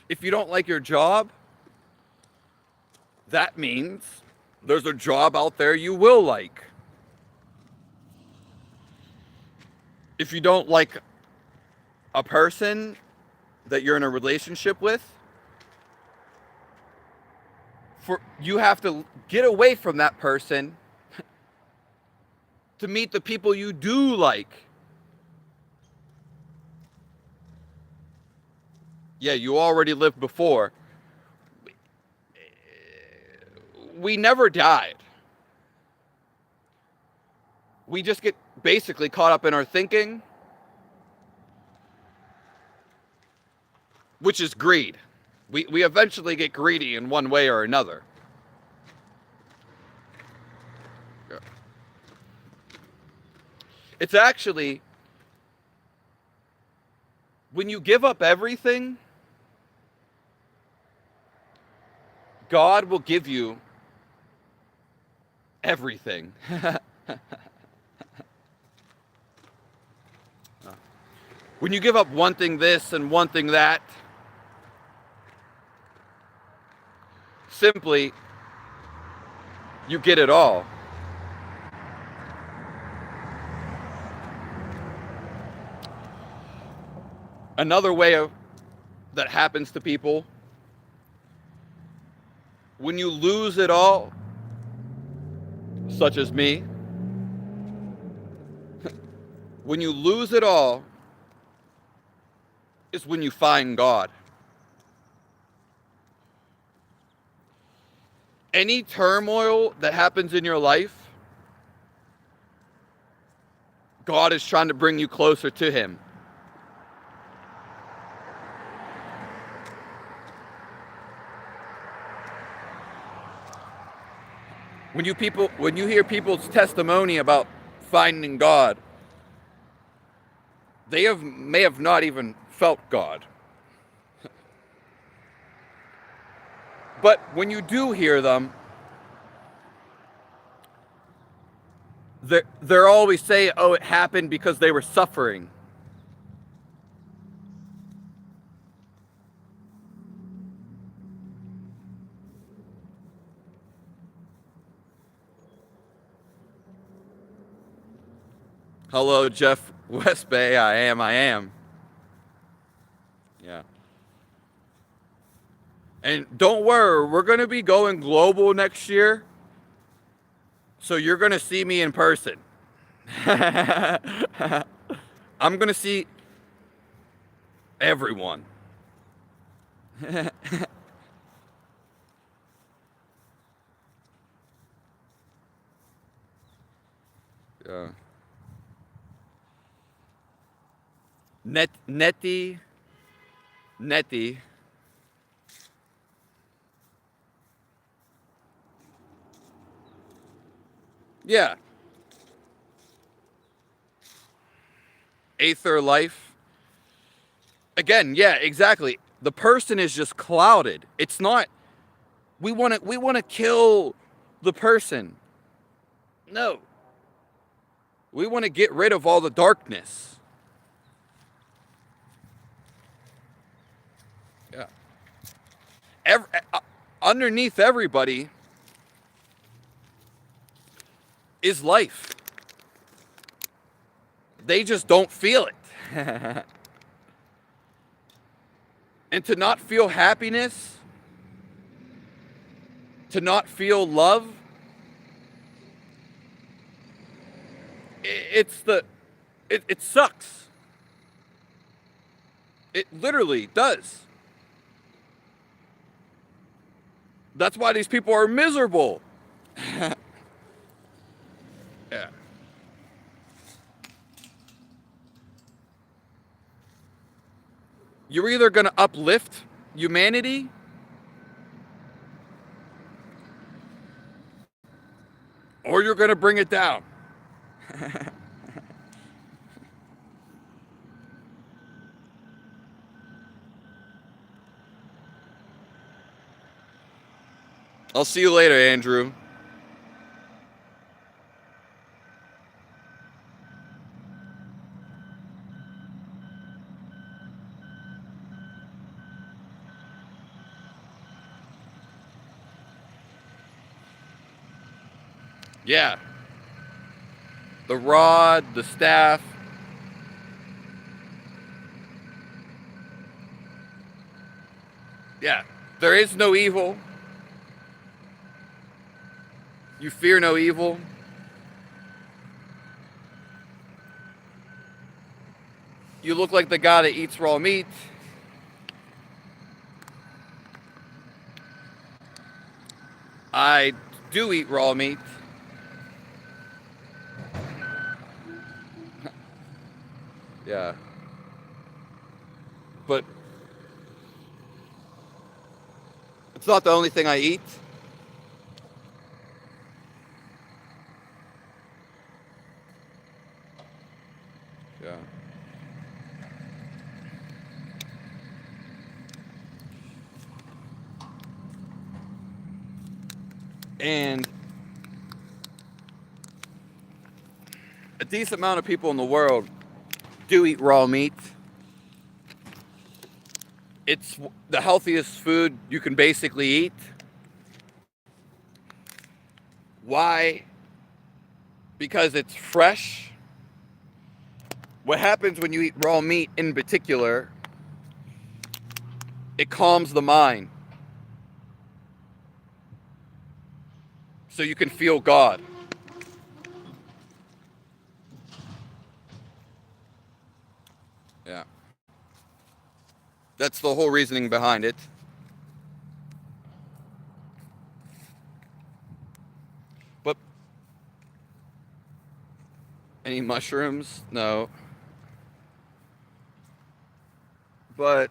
If you don't like your job, that means there's a job out there you will like. If you don't like a person that you're in a relationship with, you have to get away from that person to meet the people you do like. Yeah, you already lived before. We never died. We just get basically caught up in our thinking, which is greed. We eventually get greedy in one way or another. It's actually, when you give up everything, God will give you everything. When you give up one thing this and one thing that, simply, you get it all. Another way that happens to people, when you lose it all, such as me, when you lose it all, is when you find God. Any turmoil that happens in your life, God is trying to bring you closer to Him. when you hear people's testimony about finding God, may have not even felt God. But when you do hear them, they're always saying, "Oh, it happened because they were suffering." Hello, Jeff West Bay. I am. I am. Yeah. And don't worry, we're going to be going global next year. So you're going to see me in person. I'm going to see everyone. Yeah. Netty. Yeah. Aether life. Again, yeah, exactly. The person is just clouded. It's not we want to kill the person. No. We want to get rid of all the darkness. Yeah. Every, underneath everybody is life. They just don't feel it. And to not feel happiness, to not feel love, it sucks. It literally does. That's why these people are miserable. Yeah. You're either going to uplift humanity or you're going to bring it down. I'll see you later, Andrew. Yeah. The rod, the staff. Yeah. There is no evil. You fear no evil. You look like the guy that eats raw meat. I do eat raw meat. Yeah. But it's not the only thing I eat. Yeah. And a decent amount of people in the world do eat raw meat. It's the healthiest food you can basically eat. Why? Because it's fresh. What happens when you eat raw meat in particular, it calms the mind. So you can feel God. Yeah. That's the whole reasoning behind it. But any mushrooms? No. But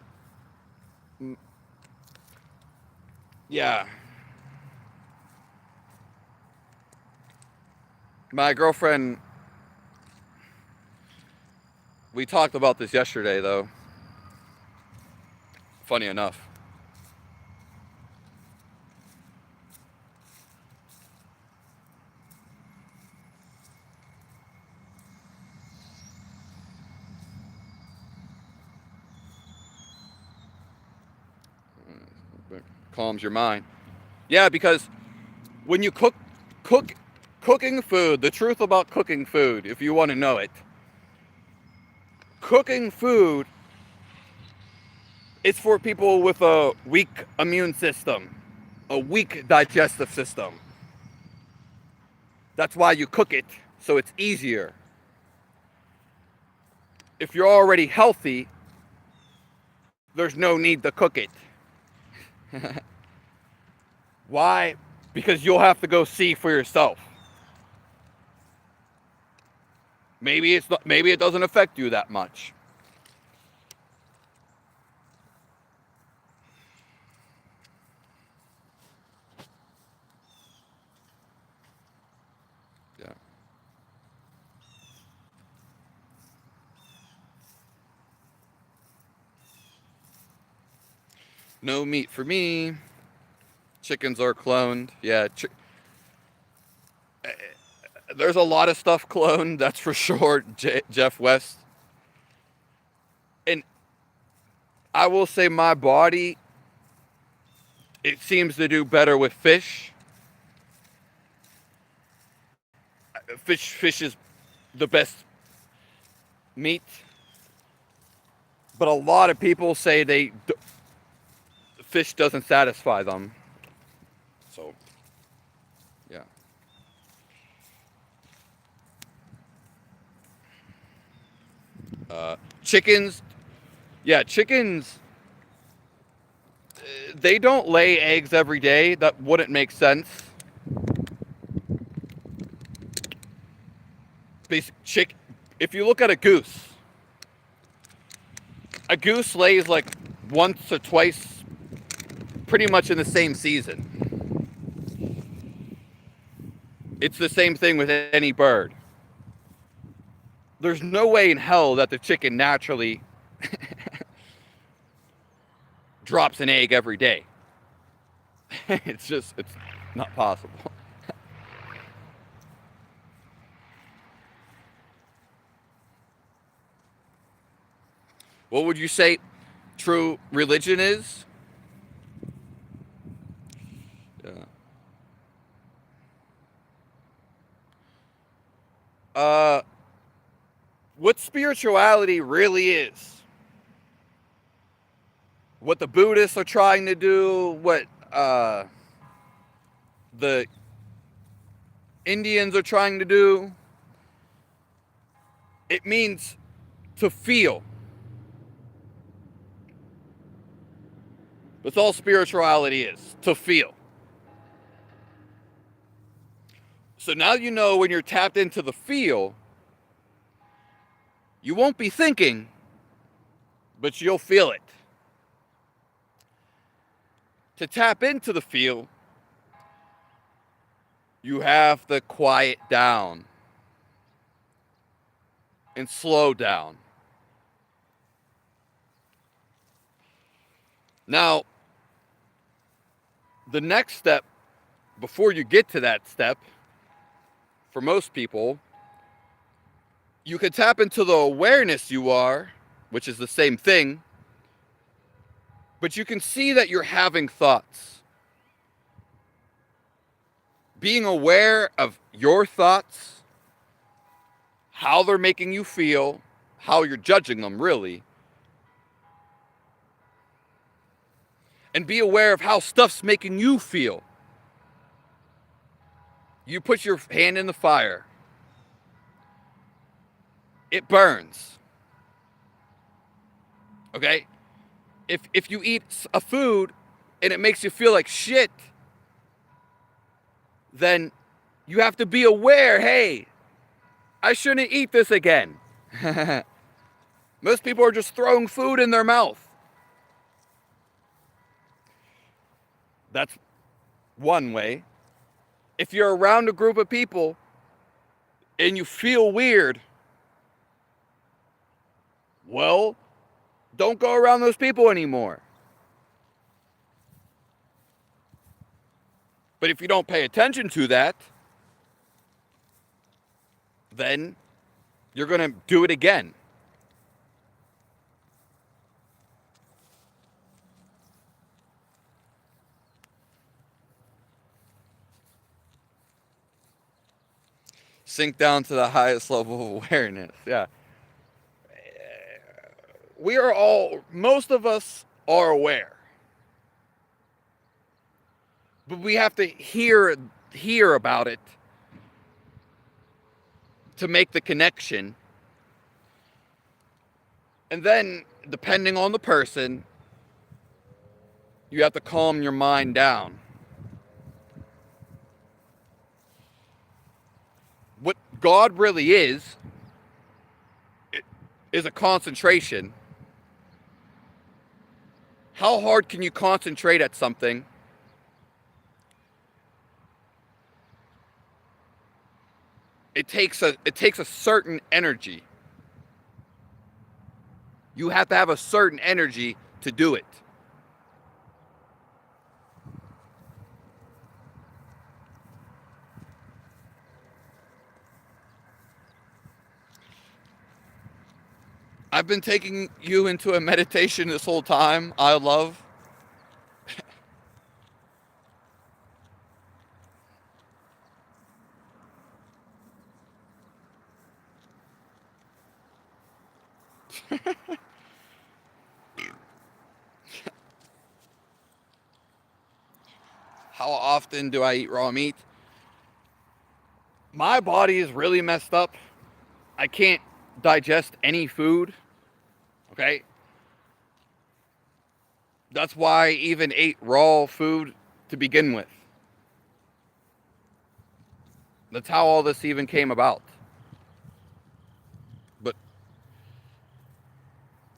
yeah. My girlfriend, we talked about this yesterday, though. Funny enough. Calms your mind. Yeah, because when you cooking food, the truth about cooking food, if you want to know it, cooking food is for people with a weak immune system, a weak digestive system. That's why you cook it, so it's easier. If you're already healthy, there's no need to cook it. Why? Because you'll have to go see for yourself. Maybe it's not, maybe it doesn't affect you that much. Yeah. No meat for me. Chickens are cloned. Yeah. There's a lot of stuff cloned, that's for sure, Jeff West. And I will say my body, it seems to do better with fish. Fish is the best meat. But a lot of people say fish doesn't satisfy them. So, yeah. Chickens, yeah, chickens, they don't lay eggs every day. That wouldn't make sense. If you look at a goose lays like once or twice, pretty much in the same season. It's the same thing with any bird. There's no way in hell that the chicken naturally drops an egg every day. It's not possible. What would you say true religion is? Yeah. What spirituality really is. What the Buddhists are trying to do, what the Indians are trying to do. It means to feel. That's all spirituality is, to feel. So now you know when you're tapped into the feel, you won't be thinking, but you'll feel it. To tap into the feel, you have to quiet down and slow down. Now, the next step, before you get to that step, for most people, you can tap into the awareness you are, which is the same thing, but you can see that you're having thoughts. Being aware of your thoughts, how they're making you feel, how you're judging them, really, and be aware of how stuff's making you feel. You put your hand in the fire, it burns. Okay? If you eat a food and it makes you feel like shit, then you have to be aware, hey, I shouldn't eat this again. Most people are just throwing food in their mouth. That's one way. If you're around a group of people and you feel weird, well, don't go around those people anymore. But if you don't pay attention to that, then you're going to do it again. Sink down to the highest level of awareness. Yeah. We are all, most of us are aware. But we have to hear about it to make the connection. And then, depending on the person, you have to calm your mind down. What God really is a concentration. How hard can you concentrate at something? It takes a certain energy. You have to have a certain energy to do it. I've been taking you into a meditation this whole time. I love. How often do I eat raw meat? My body is really messed up. I can't digest any food. Okay? That's why I even ate raw food to begin with. That's how all this even came about. But,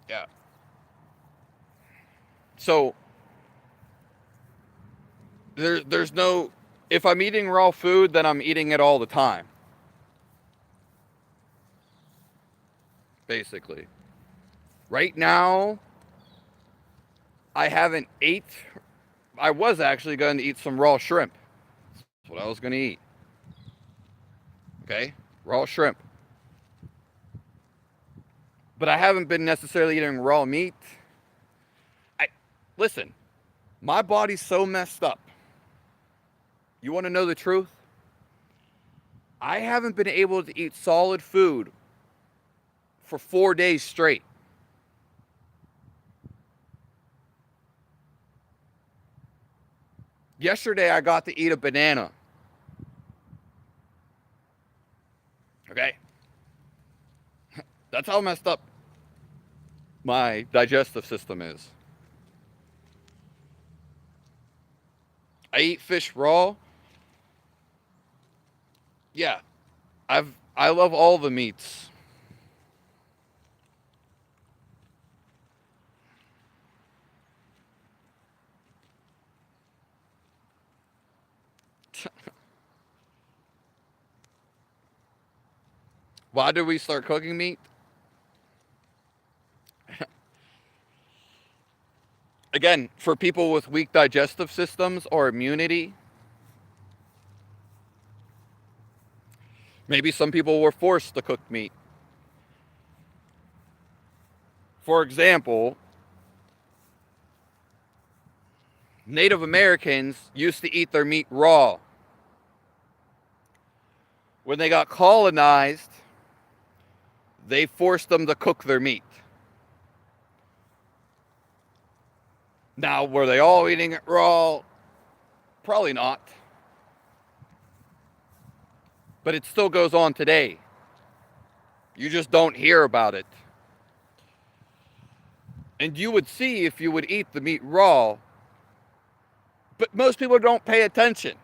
yeah. So, there's no, if I'm eating raw food, then I'm eating it all the time. Basically. Right now, I haven't ate. I was actually going to eat some raw shrimp. That's what I was going to eat. Okay? Raw shrimp. But I haven't been necessarily eating raw meat. Listen, my body's so messed up. You want to know the truth? I haven't been able to eat solid food for 4 days straight. Yesterday, I got to eat a banana. Okay? That's how messed up my digestive system is. I eat fish raw. Yeah. I love all the meats. Why did we start cooking meat? Again, for people with weak digestive systems or immunity. Maybe some people were forced to cook meat. For example, Native Americans used to eat their meat raw. When they got colonized, they forced them to cook their meat. Now, were they all eating it raw? Probably not. But it still goes on today. You just don't hear about it. And you would see if you would eat the meat raw, but most people don't pay attention.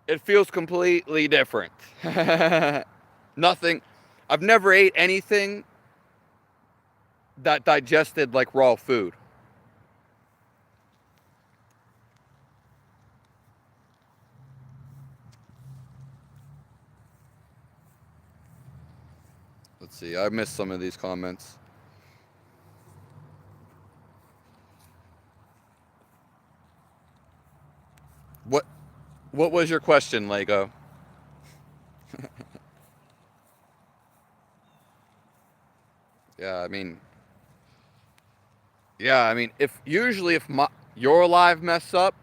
It feels completely different. Nothing. I've never ate anything that digested like raw food. Let's see. I missed some of these comments. What What was your question, Lego? Yeah, I mean, if usually if your live mess up,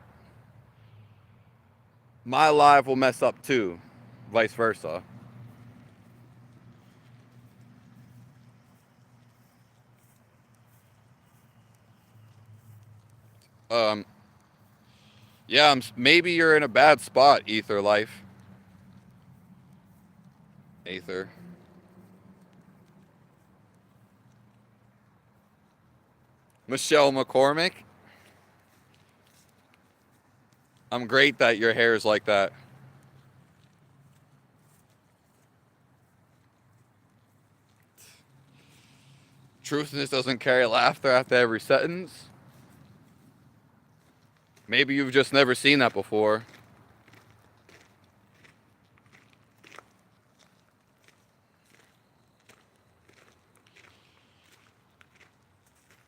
my live will mess up too, vice versa. Um, yeah, maybe you're in a bad spot, Ether Life. Aether. Michelle McCormick. I'm great that your hair is like that. Truthness doesn't carry laughter after every sentence. Maybe you've just never seen that before.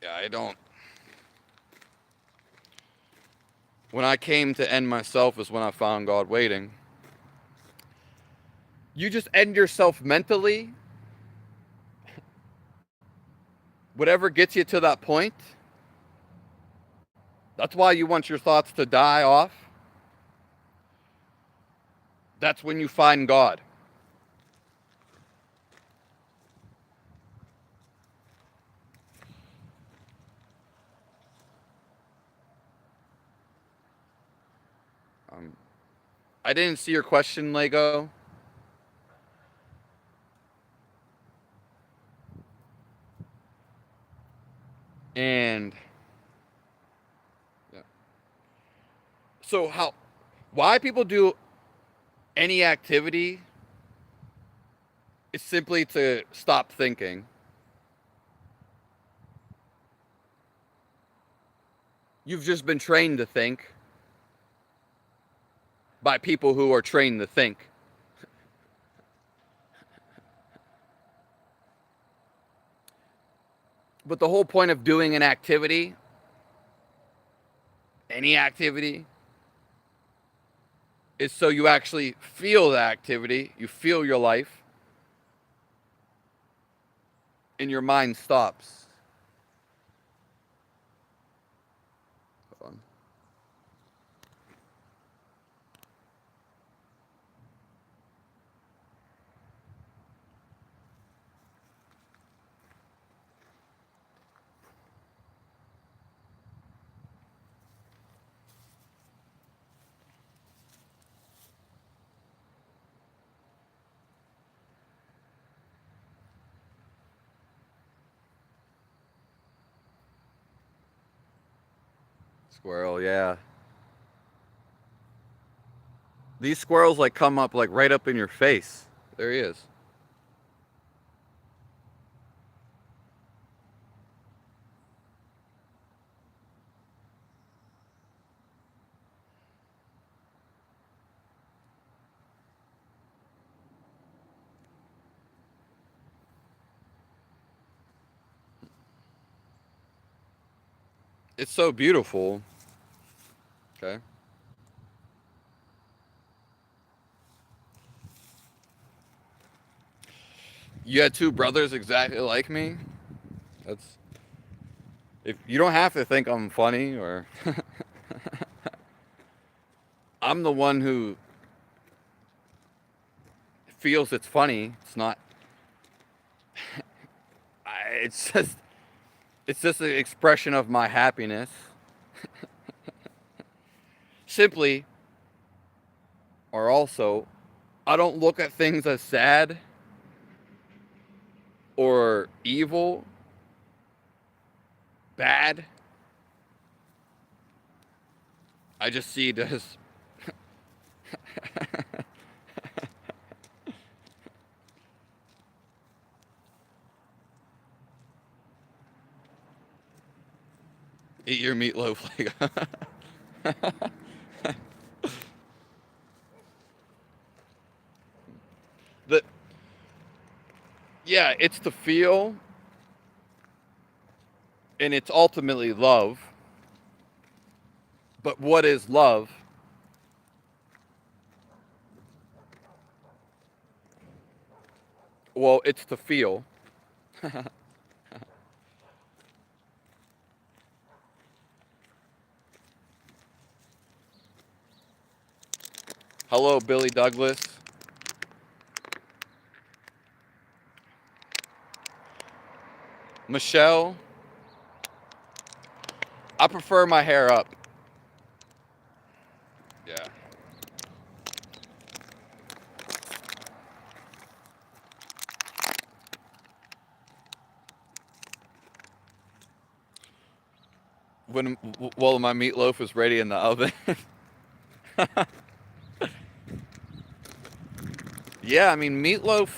Yeah, I don't. When I came to end myself is when I found God waiting. You just end yourself mentally. Whatever gets you to that point. That's why you want your thoughts to die off. That's when you find God. Um, I didn't see your question, Lego. And yeah. So why people do any activity is simply to stop thinking. You've just been trained to think by people who are trained to think. But the whole point of doing an activity, any activity, is so you actually feel the activity, you feel your life, and your mind stops. Hold on. Squirrel, yeah. These squirrels like come up like right up in your face. There he is. It's so beautiful. Okay. You had two brothers exactly like me. That's if you don't have to think I'm funny or I'm the one who feels it's funny. It's not. It's just an expression of my happiness. Simply, or also, I don't look at things as sad or evil, bad. I just see it as eat your meatloaf. the Yeah, it's the feel, and it's ultimately love. But what is love? Well, it's the feel. Hello, Billy Douglas. Michelle, I prefer my hair up. Yeah. When While my meatloaf is ready in the oven. Yeah, I mean meatloaf.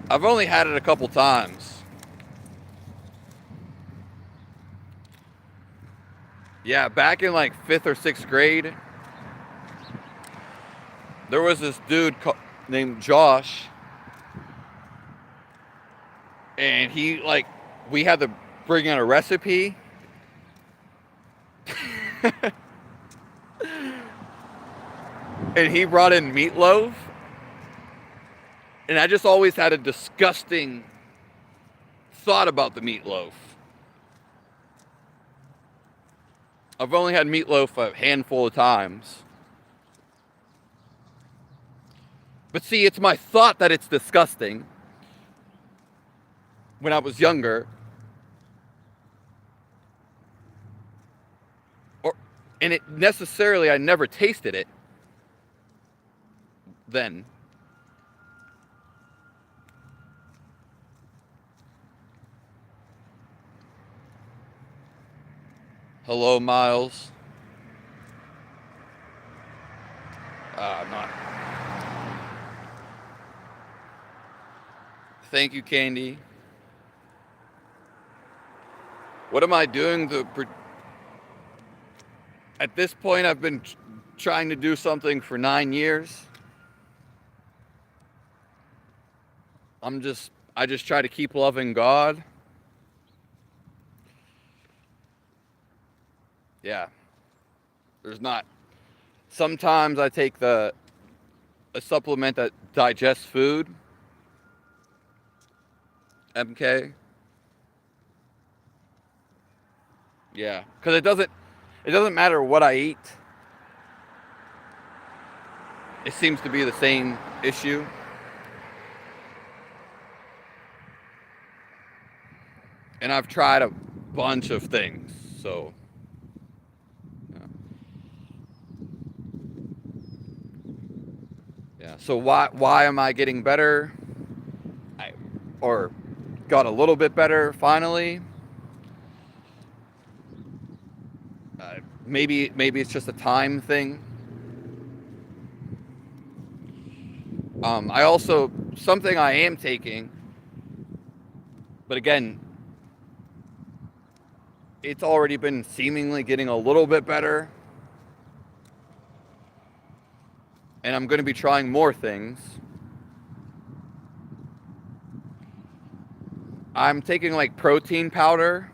I've only had it a couple times. Yeah, back in like fifth or sixth grade, there was this dude named Josh, and he like we had to bring in a recipe. And he brought in meatloaf, and I just always had a disgusting thought about the meatloaf. I've only had meatloaf a handful of times. But see, it's my thought that it's disgusting when I was younger. Or and it necessarily I never tasted it then. Hello, Miles. I'm not. Thank you, Candy. What am I doing to at this point I've been trying to do something for 9 years. I just try to keep loving God. Yeah. There's not Sometimes I take the a supplement that digests food, MK. Yeah, cuz it doesn't matter what I eat. It seems to be the same issue. And I've tried a bunch of things. So, yeah. Yeah. So why am I getting better? I or got a little bit better finally. Maybe it's just a time thing. I also something I am taking, but again, it's already been seemingly getting a little bit better, and I'm going to be trying more things. I'm taking like protein powder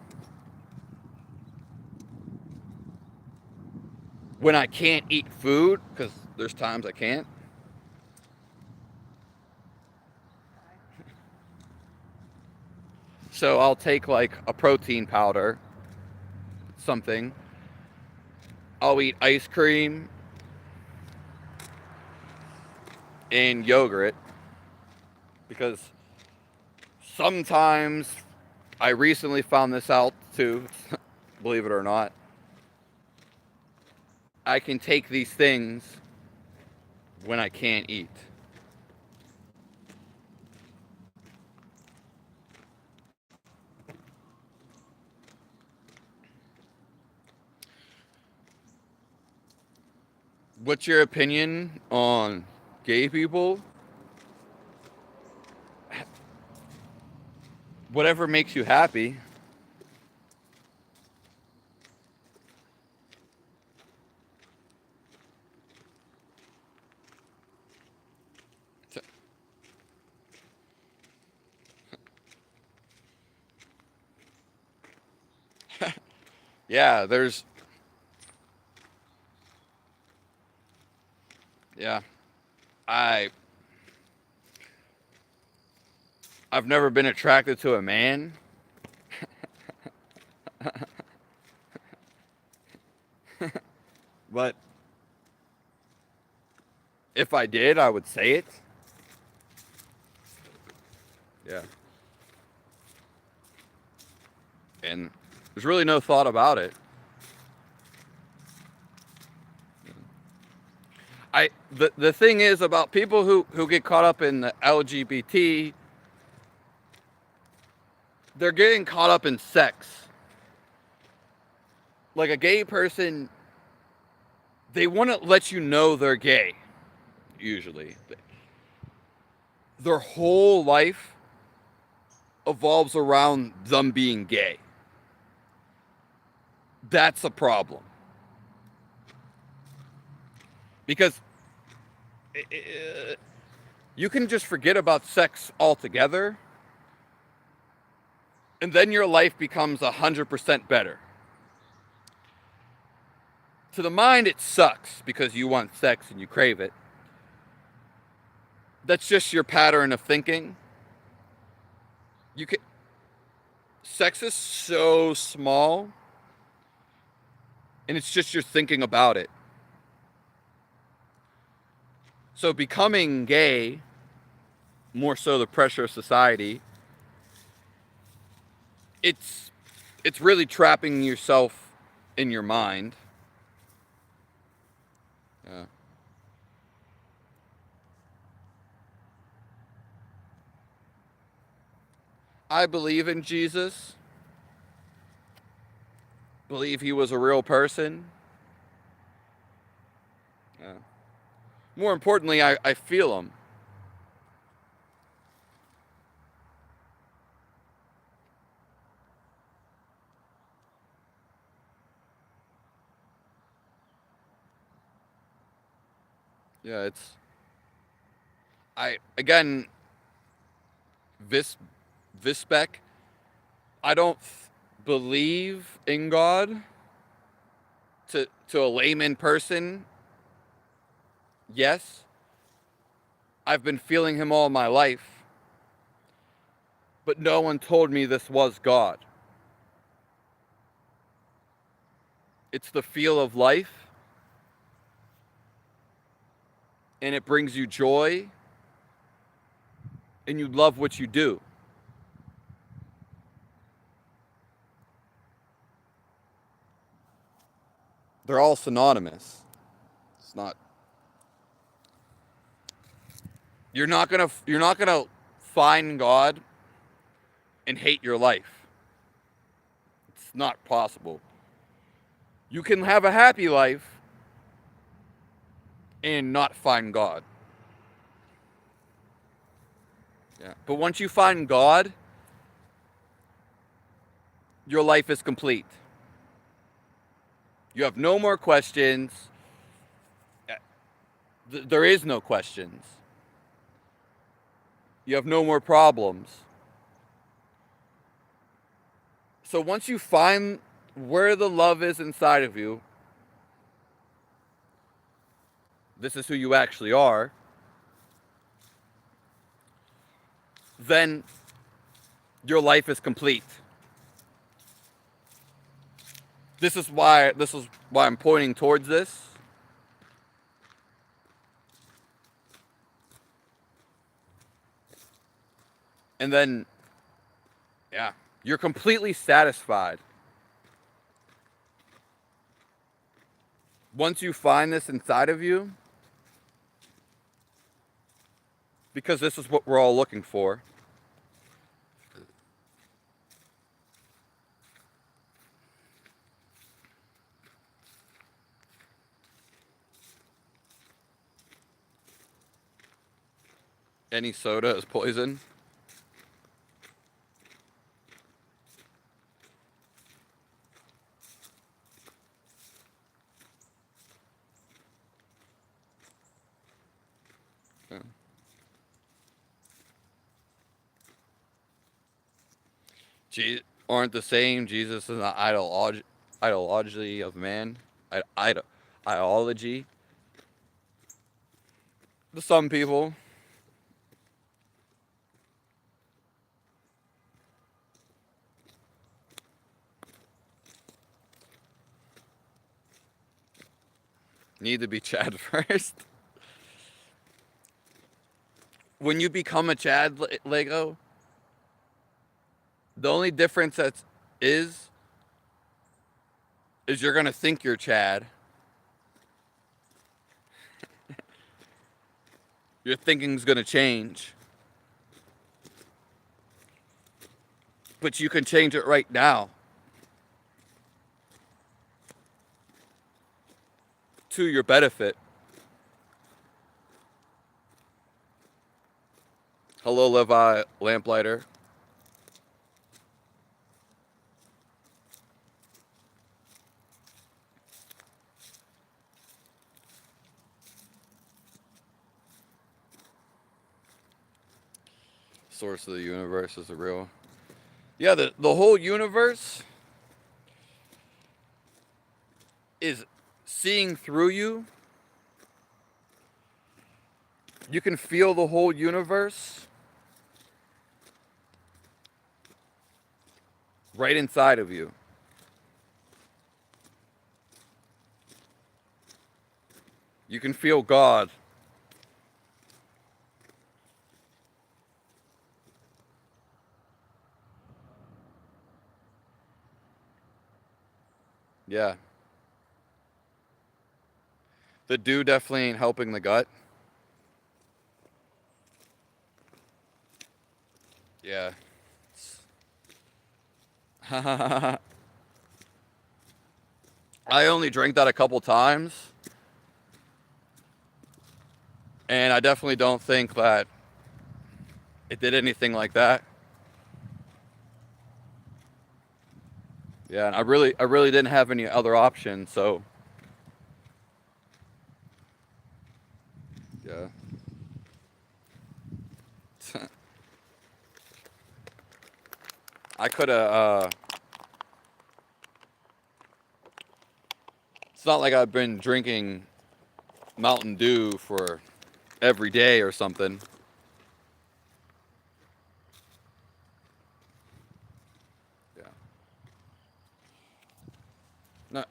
when I can't eat food because there's times I can't. So I'll take like a protein powder, something. I'll eat ice cream and yogurt because sometimes I recently found this out too, believe it or not. I can take these things when I can't eat. What's your opinion on gay people? Whatever makes you happy. Yeah, there's, yeah, I, I've never been attracted to a man, but if I did, I would say it. Yeah. And there's really no thought about it. The thing is about people who get caught up in the LGBT, they're getting caught up in sex. Like a gay person, they want to let you know they're gay, usually. Their whole life evolves around them being gay. That's a problem. Because you can just forget about sex altogether, and then your life becomes 100% better. To the mind, it sucks because you want sex and you crave it. That's just your pattern of thinking. You can, sex is so small, and it's just you're thinking about it. So becoming gay, more so the pressure of society, it's it's really trapping yourself in your mind. Yeah. I believe in Jesus. Believe he was a real person. Yeah. More importantly, I feel him. Yeah, it's I again Vis Vispec. I don't believe in God to a layman person. Yes, I've been feeling him all my life, but no one told me this was God. It's the feel of life, and it brings you joy, and you love what you do. They're all synonymous. It's not. You're not gonna find God and hate your life. It's not possible. You can have a happy life and not find God. Yeah. But once you find God, your life is complete. You have no more questions. There is no questions. You have no more problems. So once you find where the love is inside of you, this is who you actually are, then your life is complete. This is why I'm pointing towards this. And then yeah, you're completely satisfied. Once you find this inside of you, because this is what we're all looking for. Any soda is poison. Yeah. Gee, aren't the same. Jesus is an ideology of man. Ideology. To some people. Need to be Chad first. When you become a Chad Lego, the only difference is is you're gonna think you're Chad. Your thinking's gonna change. But you can change it right now. To your benefit. Hello, Levi Lamplighter. Source of the universe is the real. Yeah, the whole universe is seeing through you. You can feel the whole universe right inside of you. You can feel God. Yeah. The dew definitely ain't helping the gut. Yeah. I only drank that a couple times. And I definitely don't think that it did anything like that. Yeah, and I really didn't have any other option, so yeah. I could have it's not like I've been drinking Mountain Dew for every day or something. Yeah. No.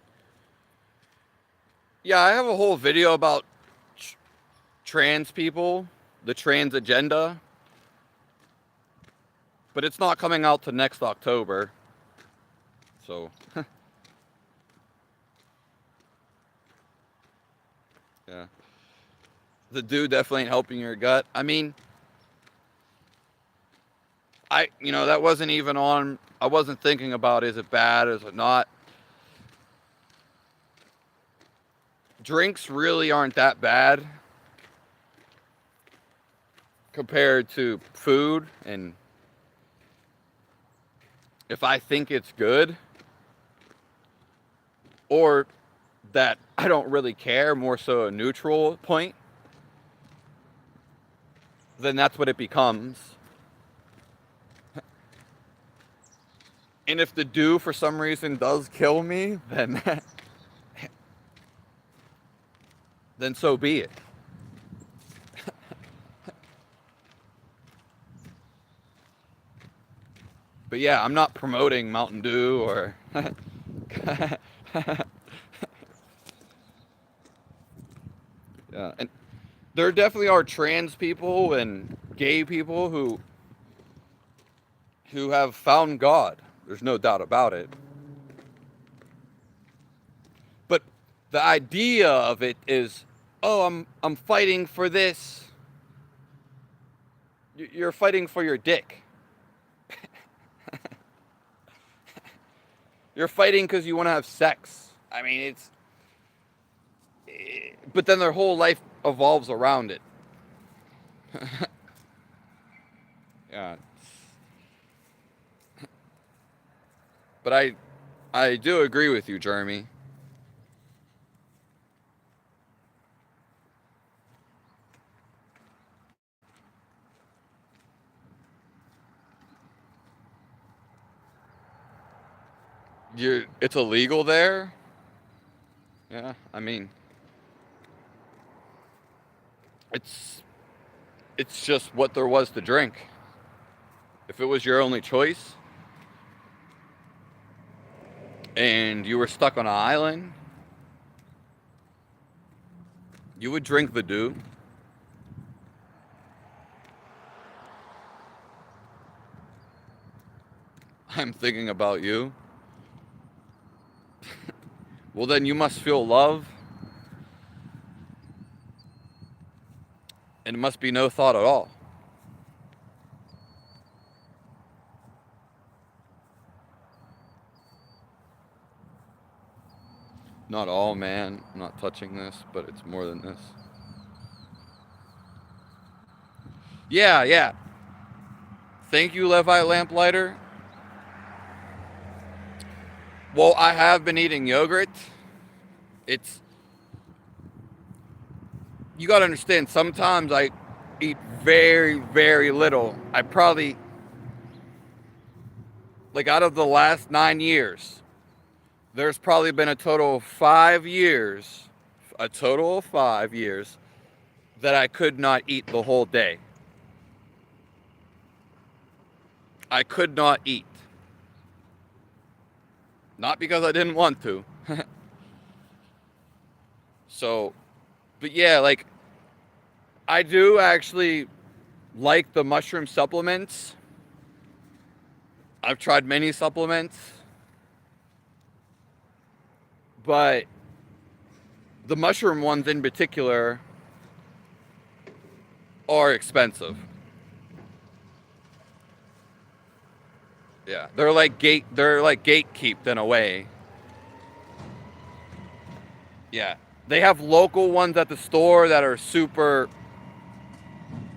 Yeah, I have a whole video about trans people, the trans agenda, but it's not coming out to next October. So, yeah. The dew definitely ain't helping your gut. I mean, that wasn't even on, I wasn't thinking about is it bad, is it not? Drinks really aren't that bad compared to food, and if I think it's good or that I don't really care, more so a neutral point, then that's what it becomes. And if the dew for some reason does kill me, then then so be it. But yeah, I'm not promoting Mountain Dew or yeah, and there definitely are trans people and gay people who have found God. There's no doubt about it. But the idea of it is, oh, I'm fighting for this. You're fighting for your dick. You're fighting because you want to have sex. I mean, but then their whole life evolves around it. Yeah. But I do agree with you, Jeremy. It's illegal there. Yeah, I mean, it's it's just what there was to drink. If it was your only choice and you were stuck on an island, you would drink the dew. I'm thinking about you. Well, then you must feel love, and it must be no thought at all. Not all, man. I'm not touching this, but it's more than this. Yeah, yeah. Thank you, Levi Lamplighter. Well, I have been eating yogurt. It's You got to understand, sometimes I eat very, very little. I probably, like, out of the last 9 years, there's probably been a total of 5 years, that I could not eat the whole day. I could not eat. Not because I didn't want to. So, but yeah, like, I do actually like the mushroom supplements. I've tried many supplements, but the mushroom ones in particular are expensive. Yeah, they're like gatekept in a way. Yeah, they have local ones at the store that are super.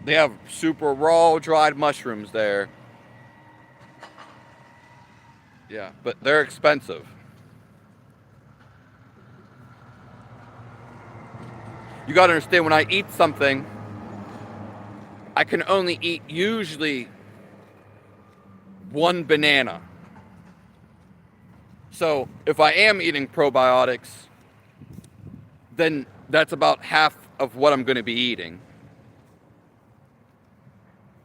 They have super raw dried mushrooms there. Yeah, but they're expensive. You gotta understand, when I eat something, I can only eat usually one banana. So if I am eating probiotics, then that's about half of what I'm going to be eating.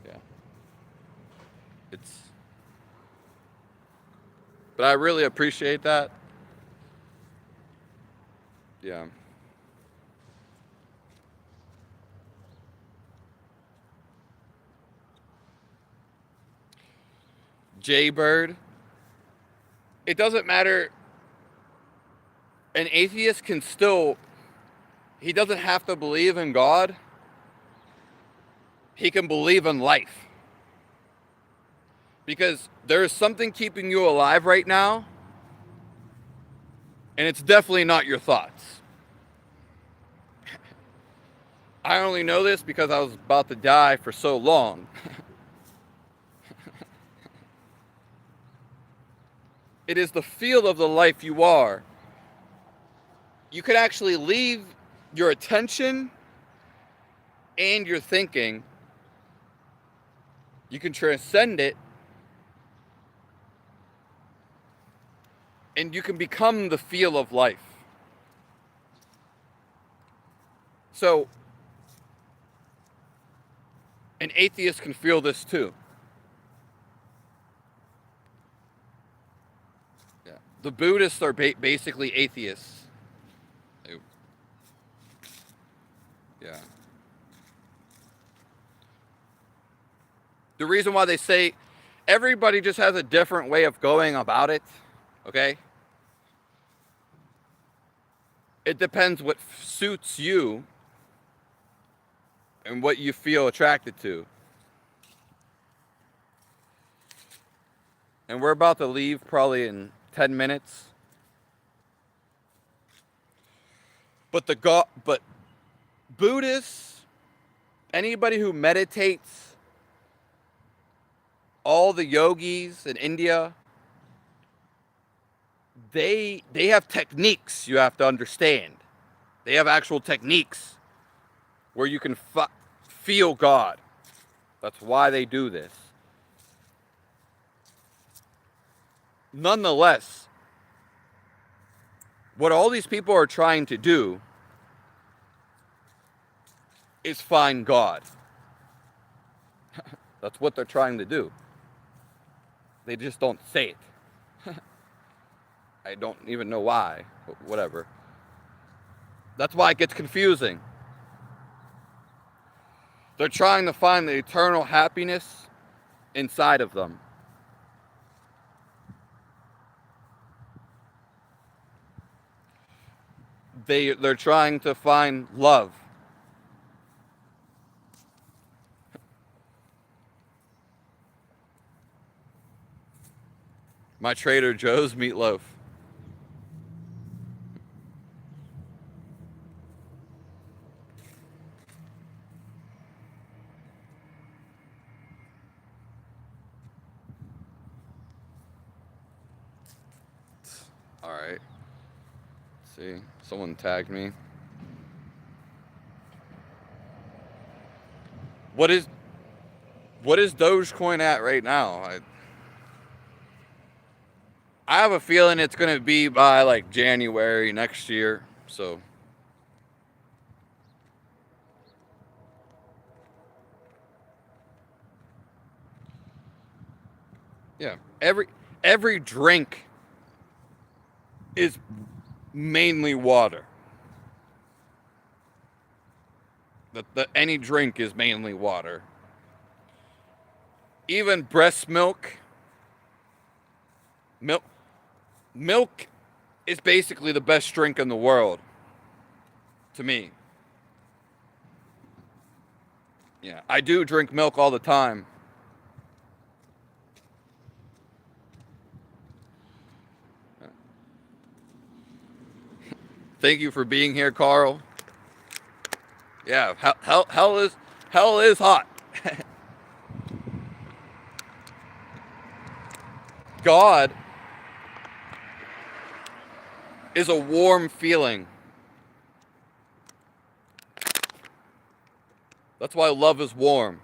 Yeah. It's But I really appreciate that. Yeah. Jaybird. It doesn't matter. An atheist can still, he doesn't have to believe in God. He can believe in life. Because there is something keeping you alive right now, and it's definitely not your thoughts. I only know this because I was about to die for so long. It is the field of the life you are. You could actually leave your attention and your thinking. You can transcend it, and you can become the feel of life. So, an atheist can feel this too. Yeah. The Buddhists are basically atheists. Yeah. The reason why they say everybody just has a different way of going about it, okay? It depends what suits you and what you feel attracted to. And we're about to leave probably in 10 minutes. But Buddhists, anybody who meditates, all the yogis in India, they have techniques you have to understand. They have actual techniques where you can feel God. That's why they do this. Nonetheless, What all these people are trying to do is find God. That's what they're trying to do. They just don't say it. I don't even know why, but whatever. That's why it gets confusing. They're trying to find the eternal happiness inside of them. They're trying to find love. My Trader Joe's meatloaf. All right. Let's see, someone tagged me. What is Dogecoin at right now? I have a feeling it's going to be by like January next year. So yeah, every drink is mainly water. Any drink is mainly water. Even breast milk milk is basically the best drink in the world to me. Yeah, I do drink milk all the time. Thank you for being here, Carl. Yeah, hell is hot. God is a warm feeling. That's why love is warm.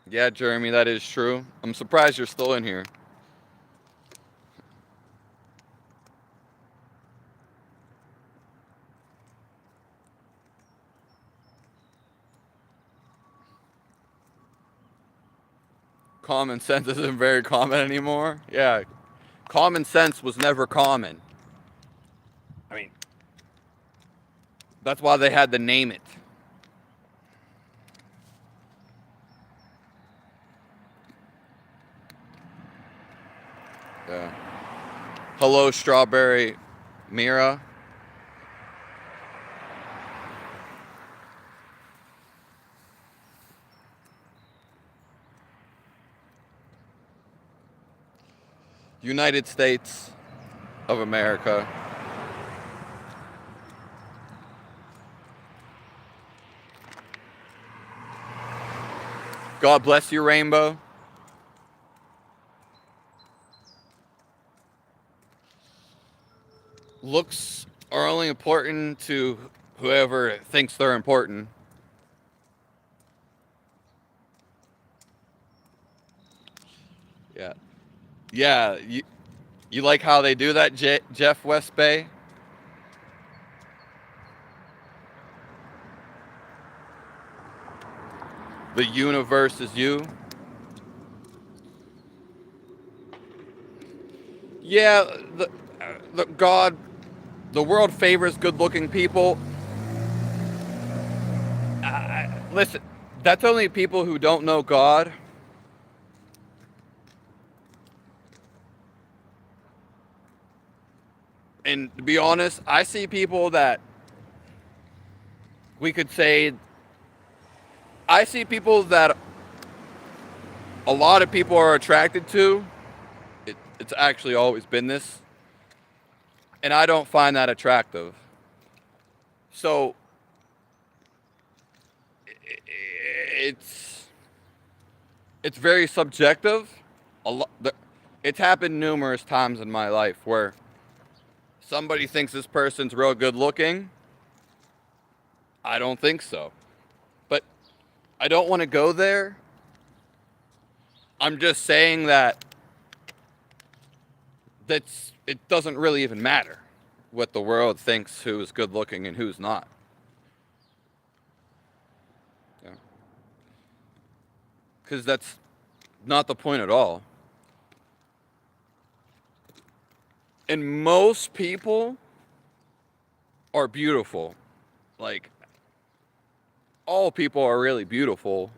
Yeah, Jeremy, that is true. I'm surprised you're still in here. Common sense isn't very common anymore. Yeah, common sense was never common. I mean, that's why they had to name it. Yeah. Hello, Strawberry Mira. United States of America. God bless you, Rainbow. Looks are only important to whoever thinks they're important. Yeah. Yeah, you like how they do that, Jeff Westbay? The universe is you. Yeah, the God, the world favors good-looking people. Listen, that's only people who don't know God. And to be honest, I see people that we could say, I see people that a lot of people are attracted to. It's actually always been this. And I don't find that attractive. So it's very subjective. A lot, It's happened numerous times in my life where somebody thinks this person's real good looking. I don't think so. But I don't want to go there. I'm just saying that it doesn't really even matter what the world thinks who's good looking and who's not. Yeah. Because that's not the point at all. And most people are beautiful. Like, all people are really beautiful.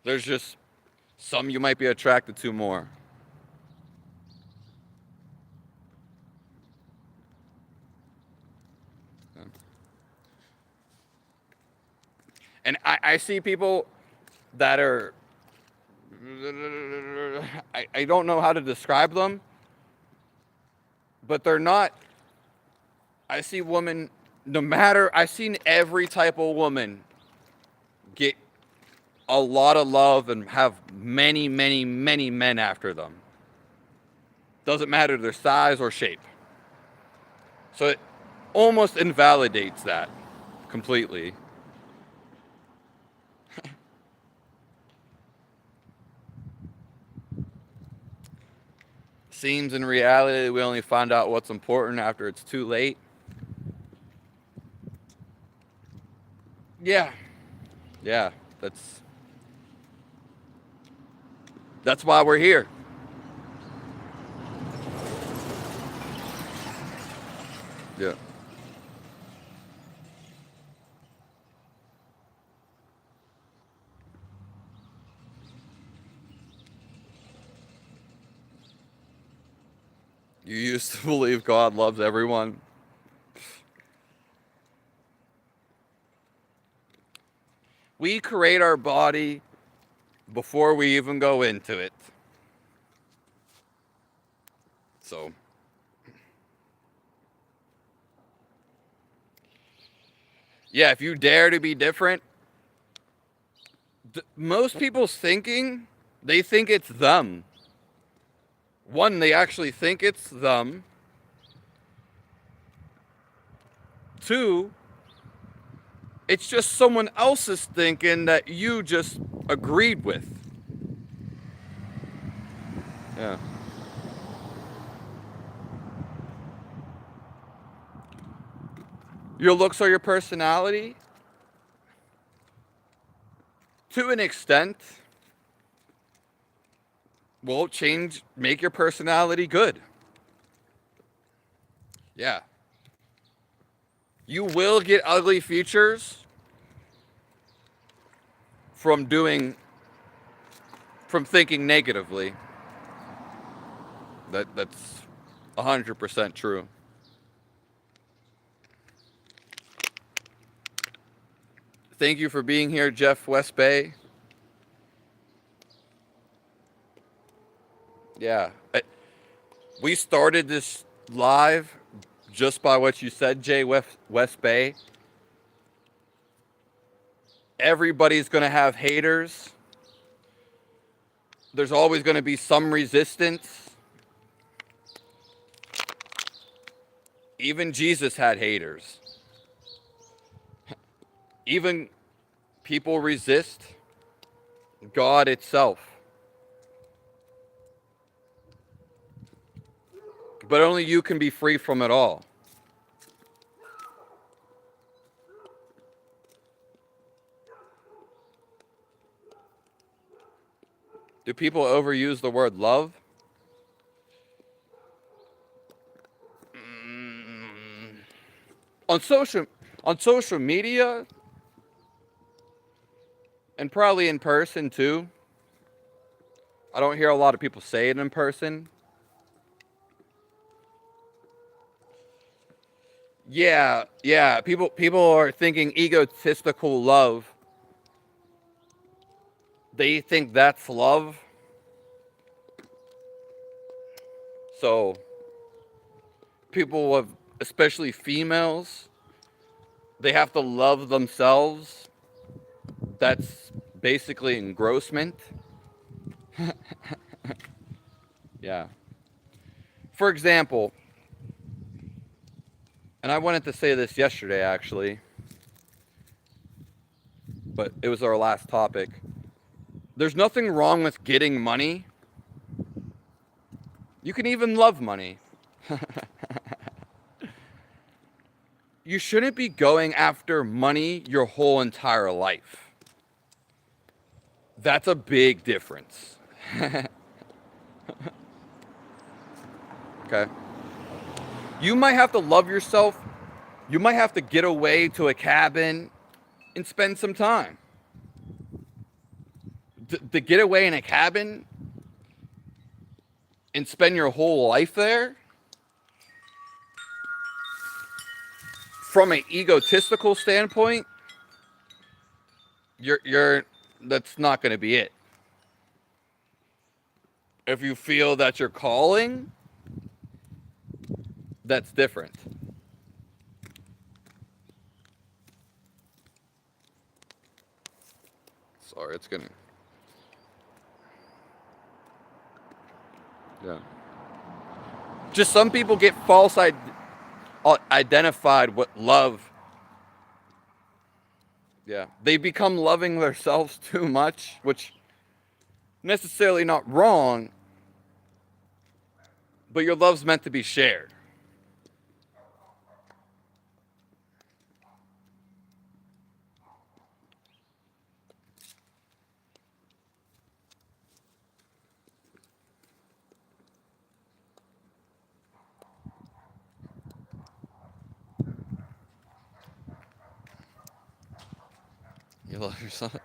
There's just some you might be attracted to more. And I see people that are, I don't know how to describe them, but they're not. I see women, no matter, I've seen every type of woman get a lot of love and have many, many, many men after them. Doesn't matter their size or shape. So it almost invalidates that completely. Seems in reality we only find out what's important after it's too late. Yeah. Yeah, that's why we're here. Yeah. You used to believe God loves everyone. We create our body before we even go into it. So, yeah, if you dare to be different, most people's thinking, they think it's them. One, they actually think it's them. Two, it's just someone else's thinking that you just agreed with. Yeah. Your looks are your personality? To an extent, will change, make your personality good. Yeah. You will get ugly features from from thinking negatively. That's 100% true. Thank you for being here, Jeff West Bay. Yeah. We started this live just by what you said, Jay West Bay. Everybody's going to have haters. There's always going to be some resistance. Even Jesus had haters. Even people resist God itself. But only you can be free from it all. Do people overuse the word love? On social on social media, and probably in person too. I don't hear a lot of people say it in person. Yeah. People are thinking egotistical love. They think that's love. So people of, especially females, they have to love themselves. That's basically engrossment. Yeah. For example, and I wanted to say this yesterday actually, but it was our last topic. There's nothing wrong with getting money. You can even love money. You shouldn't be going after money your whole entire life. That's a big difference. Okay? You might have to love yourself. You might have to get away to a cabin and spend some time. To get away in a cabin and spend your whole life there, from an egotistical standpoint, you're that's not going to be it. If you feel that you're calling, that's different. Sorry, it's gonna. Yeah. Just some people get identified with love. Yeah. They become loving themselves too much, which necessarily not wrong, but your love's meant to be shared. You love yourself.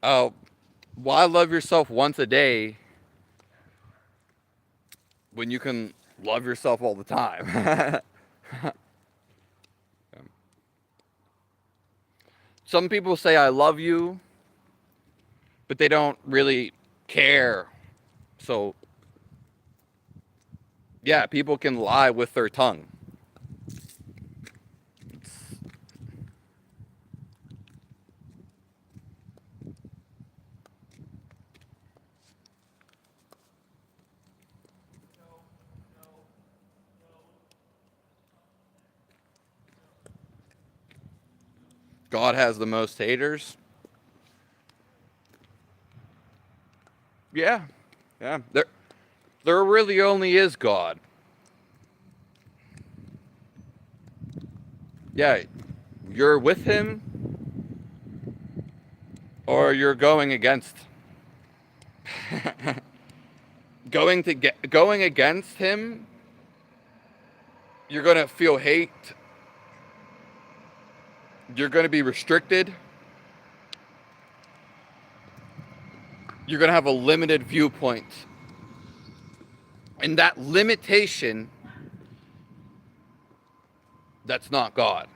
Oh, why love yourself once a day when you can love yourself all the time? Some people say I love you, but they don't really care. So, yeah, people can lie with their tongue. God has the most haters. Yeah, yeah. There really only is God. Yeah, you're with Him, or you're going against. Going against Him, you're gonna feel hate. You're gonna be restricted. You're gonna have a limited viewpoint, and that limitation, that's not God.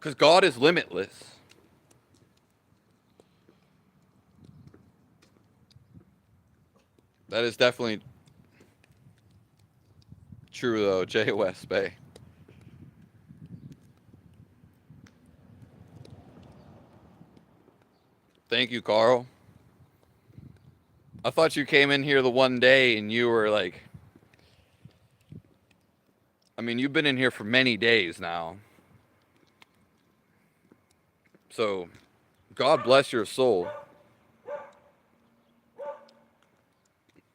Because God is limitless. That is definitely true, though, J. West Bay. Thank you, Carl. I thought you came in here the one day and you were like, I mean, you've been in here for many days now. So, God bless your soul.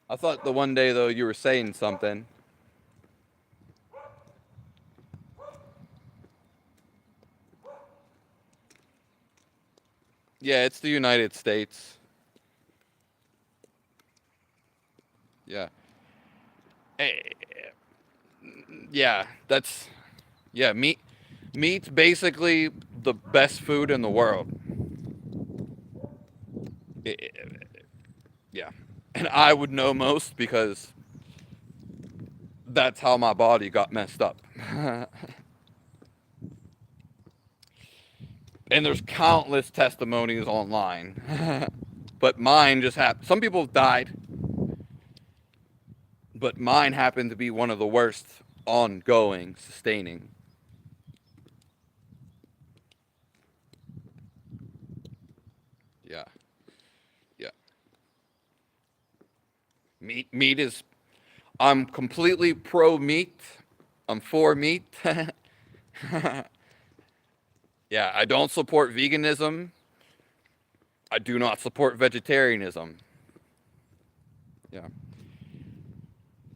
I thought the one day, though, you were saying something. Yeah, it's the United States. Yeah. Eh, yeah, that's yeah, meat's basically the best food in the world. Eh, yeah. And I would know most because that's how my body got messed up. And there's countless testimonies online. But mine just happened. Some people have died, but mine happened to be one of the worst, ongoing, sustaining. Meat is, I'm completely pro meat. I'm for meat. Yeah, I don't support veganism. I do not support vegetarianism. Yeah.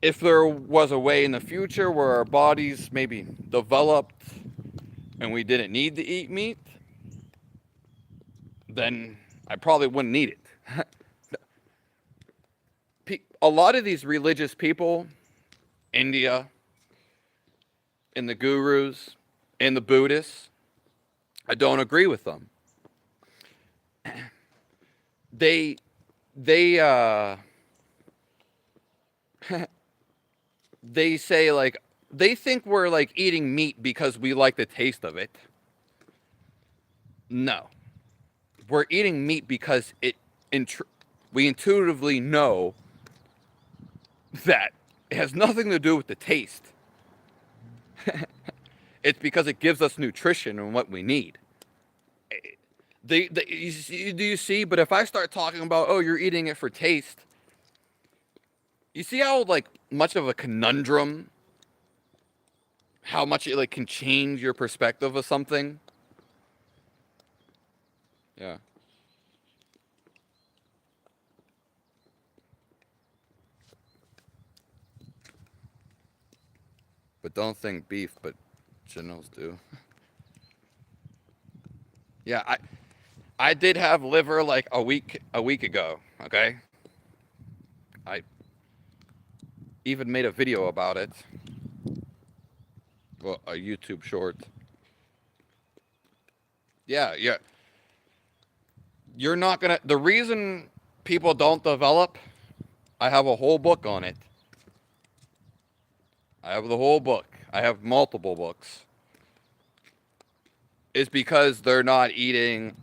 If there was a way in the future where our bodies maybe developed and we didn't need to eat meat, then I probably wouldn't need it. A lot of these religious people, India, and the gurus, and the Buddhists, I don't agree with them. They, they, they say like, they think we're like eating meat because we like the taste of it. No, we're eating meat because we intuitively know that it has nothing to do with the taste. It's because it gives us nutrition and what we need. Do you see? But if I start talking about, oh, you're eating it for taste, you see how like much of a conundrum, how much it like can change your perspective of something. Yeah. But don't think beef, but generals do. Yeah, I did have liver like a week ago. Okay, I even made a video about it. Well, a YouTube short. Yeah, yeah. You're not gonna. The reason people don't develop, I have a whole book on it. I have the whole book. I have multiple books. Is because they're not eating.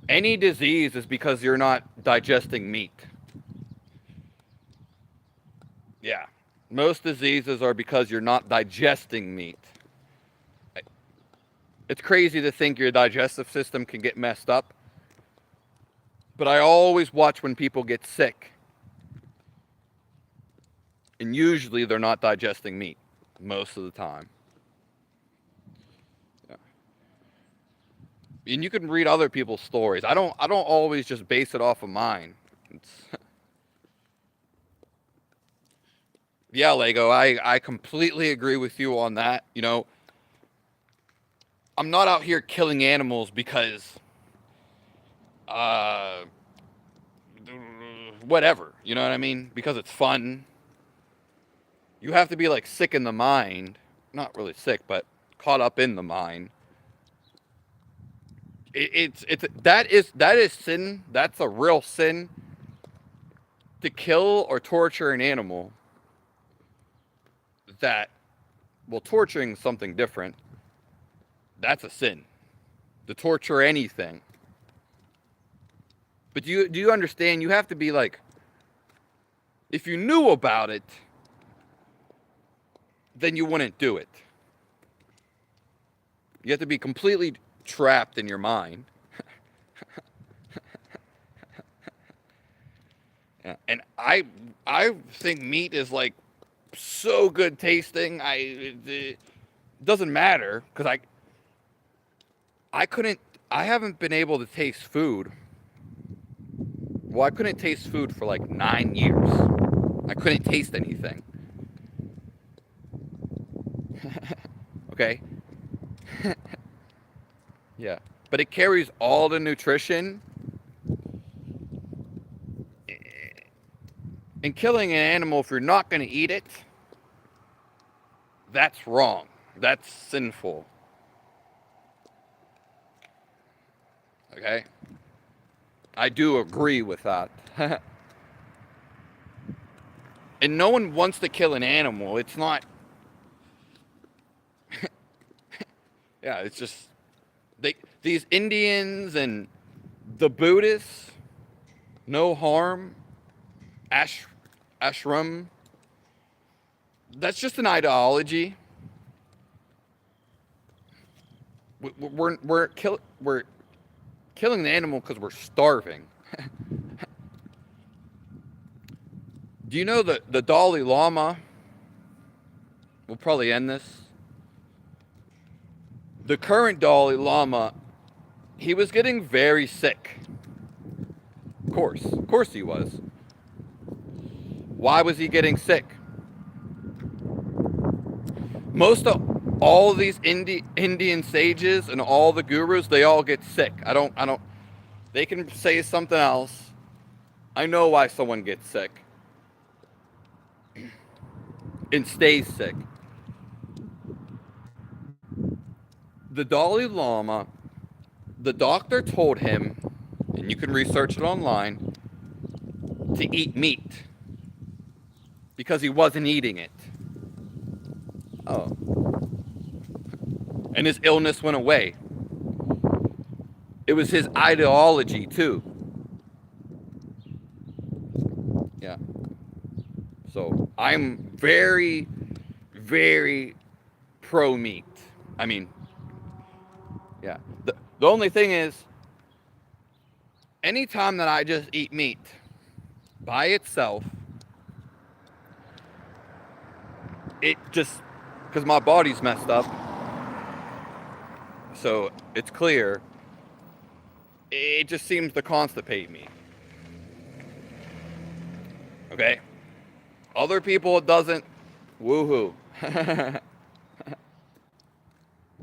Any disease is because you're not digesting meat. Yeah. Most diseases are because you're not digesting meat. It's crazy to think your digestive system can get messed up. But I always watch when people get sick. And usually they're not digesting meat most of the time. Yeah. And you can read other people's stories. I don't always just base it off of mine. It's yeah, Lego, I completely agree with you on that. You know, I'm not out here killing animals because uh whatever, you know what I mean? Because it's fun. You have to be like sick in the mind, not really sick, but caught up in the mind. It's that is sin. That's a real sin. To kill or torture an animal, that, well, torturing something different, that's a sin. To torture anything. But do you understand? You have to be like, if you knew about it, then you wouldn't do it. You have to be completely trapped in your mind. Yeah. And I think meat is like so good tasting. It doesn't matter because I couldn't. I haven't been able to taste food. Well, I couldn't taste food for like 9 years. I couldn't taste anything. Okay? Yeah. But it carries all the nutrition. And killing an animal, if you're not going to eat it, that's wrong. That's sinful. Okay? I do agree with that. And no one wants to kill an animal. It's not. Yeah, it's just. These Indians and the Buddhists, no harm, ashram, that's just an ideology. We're killing the animal because we're starving. Do you know that the Dalai Lama, we'll probably end this, the current Dalai Lama, he was getting very sick. Of course he was. Why was he getting sick? Most of all of these Indian sages and all the gurus, they all get sick. I don't, they can say something else. I know why someone gets sick and stays sick. The Dalai Lama, the doctor told him, and you can research it online, to eat meat because he wasn't eating it. Oh. And his illness went away. It was his ideology, too. Yeah. So I'm very, very pro meat. I mean, yeah. The only thing is, anytime that I just eat meat by itself, it just, because my body's messed up, so it's clear, it just seems to constipate me. Okay? Other people, it doesn't. Woohoo. Hold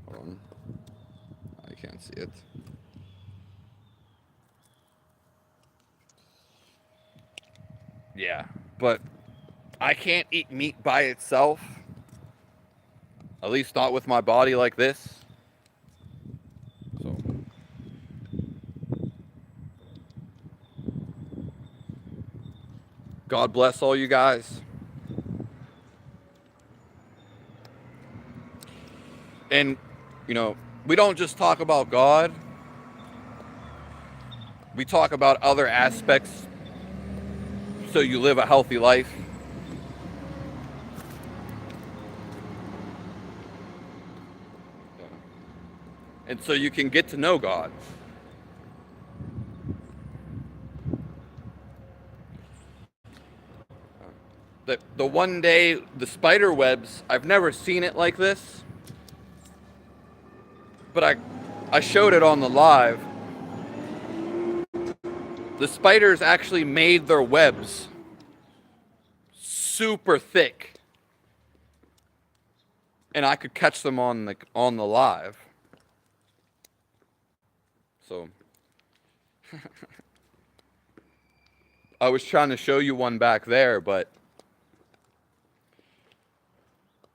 on. I can't see it. Yeah, but I can't eat meat by itself. At least not with my body like this. So God bless all you guys. And, you know, we don't just talk about God. We talk about other aspects so you live a healthy life. And so you can get to know God. The one day, the spider webs, I've never seen it like this. But I showed it on the live. The spiders actually made their webs super thick. And I could catch them on the live. So I was trying to show you one back there, but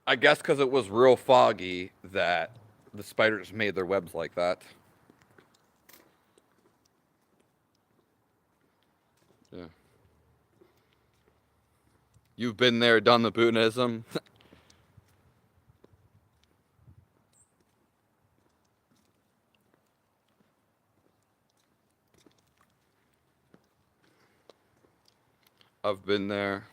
I guess because it was real foggy that the spiders made their webs like that. Yeah. You've been there, done the Buddhism. I've been there.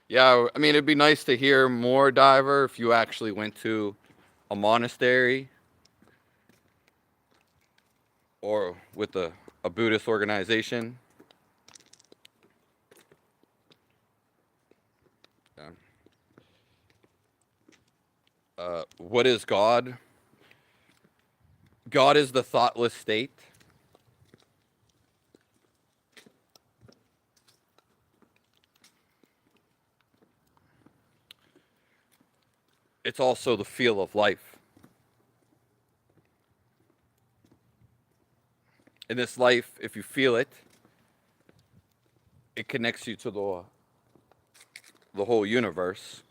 Yeah, I mean, it'd be nice to hear more, Diver, if you actually went to a monastery or with a Buddhist organization. Yeah. What is God? God is the thoughtless state. It's also the feel of life. In this life, if you feel it, it connects you to the whole universe.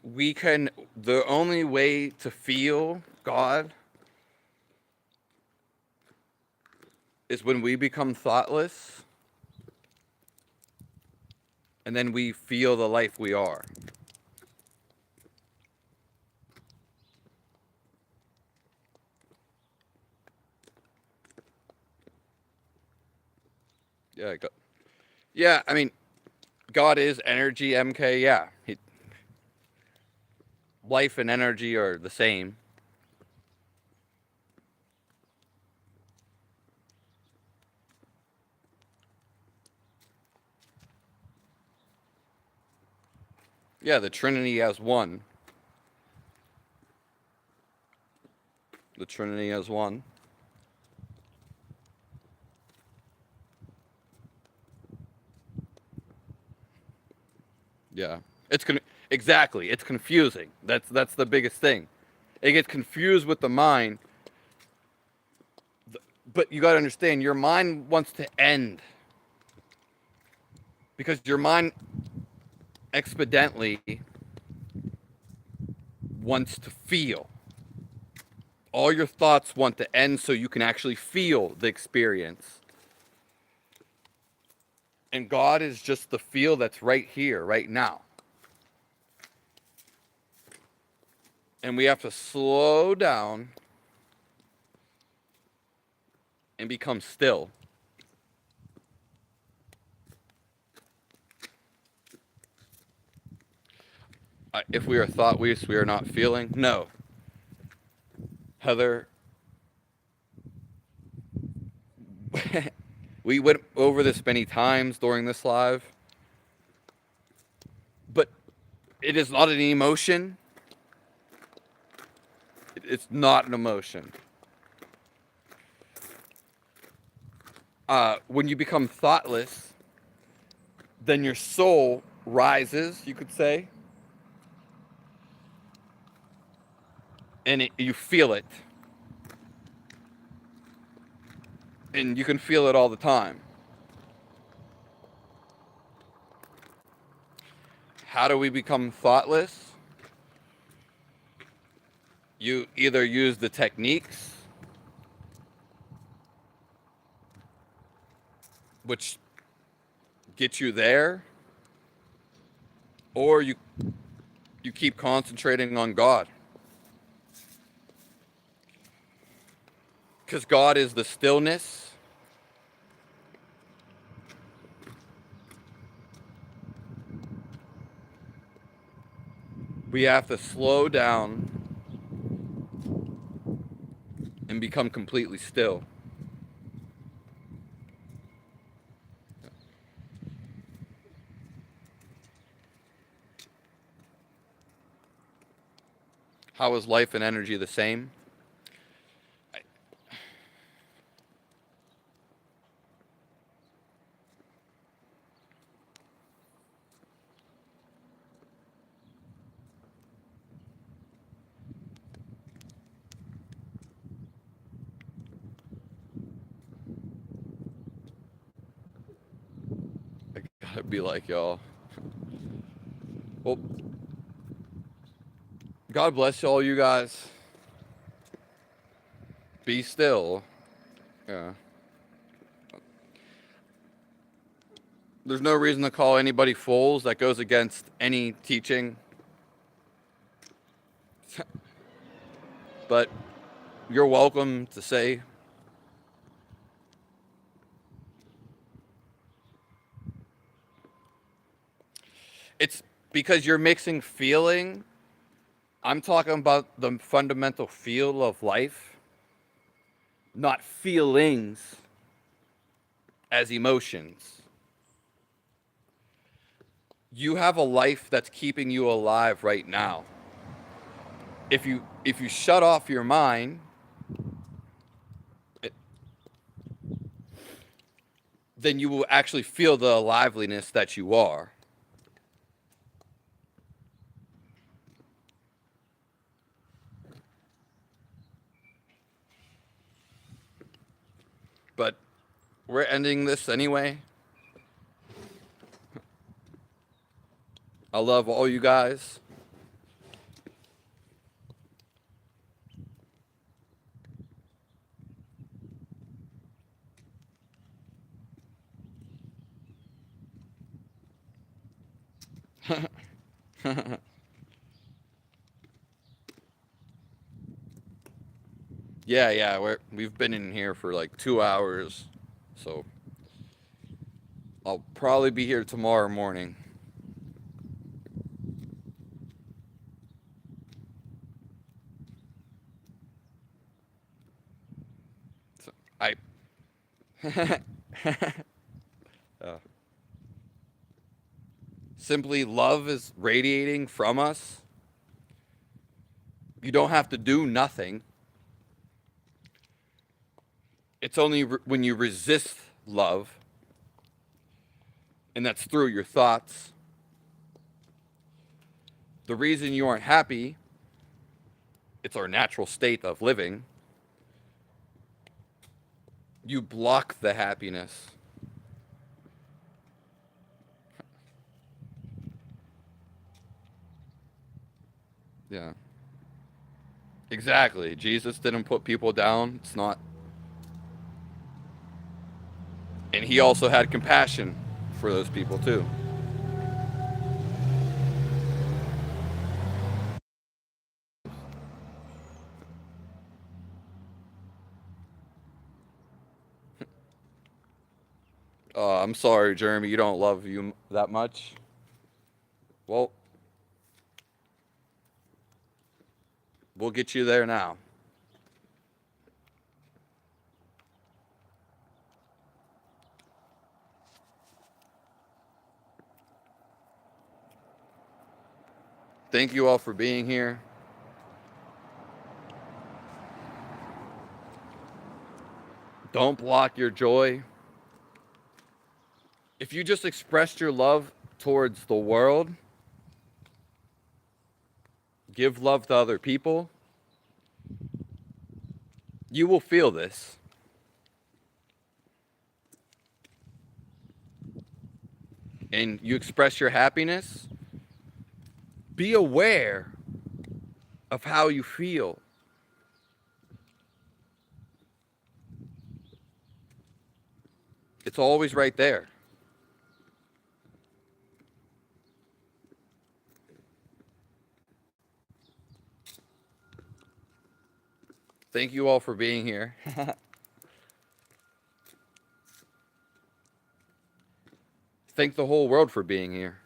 We can, the only way to feel God is when we become thoughtless and then we feel the life we are. Yeah, I mean, God is energy, MK. Yeah, life and energy are the same. Yeah, the Trinity as one. The Trinity as one. Yeah, it's exactly. It's confusing. That's the biggest thing. It gets confused with the mind, but you got to understand your mind wants to end because your mind exponentially wants to feel. All your thoughts want to end so you can actually feel the experience. And God is just the feel that's right here, right now. And we have to slow down and become still. If we are thoughtless, we are not feeling. No. Heather, we went over this many times during this live, but it is not an emotion. It's not an emotion. When you become thoughtless, then your soul rises, you could say, and you feel it. And you can feel it all the time. How do we become thoughtless? You either use the techniques, which get you there, or you keep concentrating on God. Because God is the stillness. We have to slow down and become completely still. How is life and energy the same? I, I gotta be like y'all. Well, God bless all you guys. Be still. Yeah. There's no reason to call anybody fools. That goes against any teaching. But you're welcome to say. It's because you're mixing feeling. I'm talking about the fundamental feel of life, not feelings as emotions. You have a life that's keeping you alive right now. If you shut off your mind, it, then you will actually feel the liveliness that you are. But we're ending this anyway. I love all you guys. Yeah, we've been in here for like 2 hours, so I'll probably be here tomorrow morning. So I simply love is radiating from us. You don't have to do nothing. It's only when you resist love, and that's through your thoughts. The reason you aren't happy, it's our natural state of living. You block the happiness. Yeah. Exactly. Jesus didn't put people down. It's not. And he also had compassion for those people too. I'm sorry, Jeremy, you don't love you that much. Well, we'll get you there now. Thank you all for being here. Don't block your joy. If you just expressed your love towards the world, give love to other people, you will feel this. And you express your happiness, be aware of how you feel. It's always right there. Thank you all for being here. Thank the whole world for being here.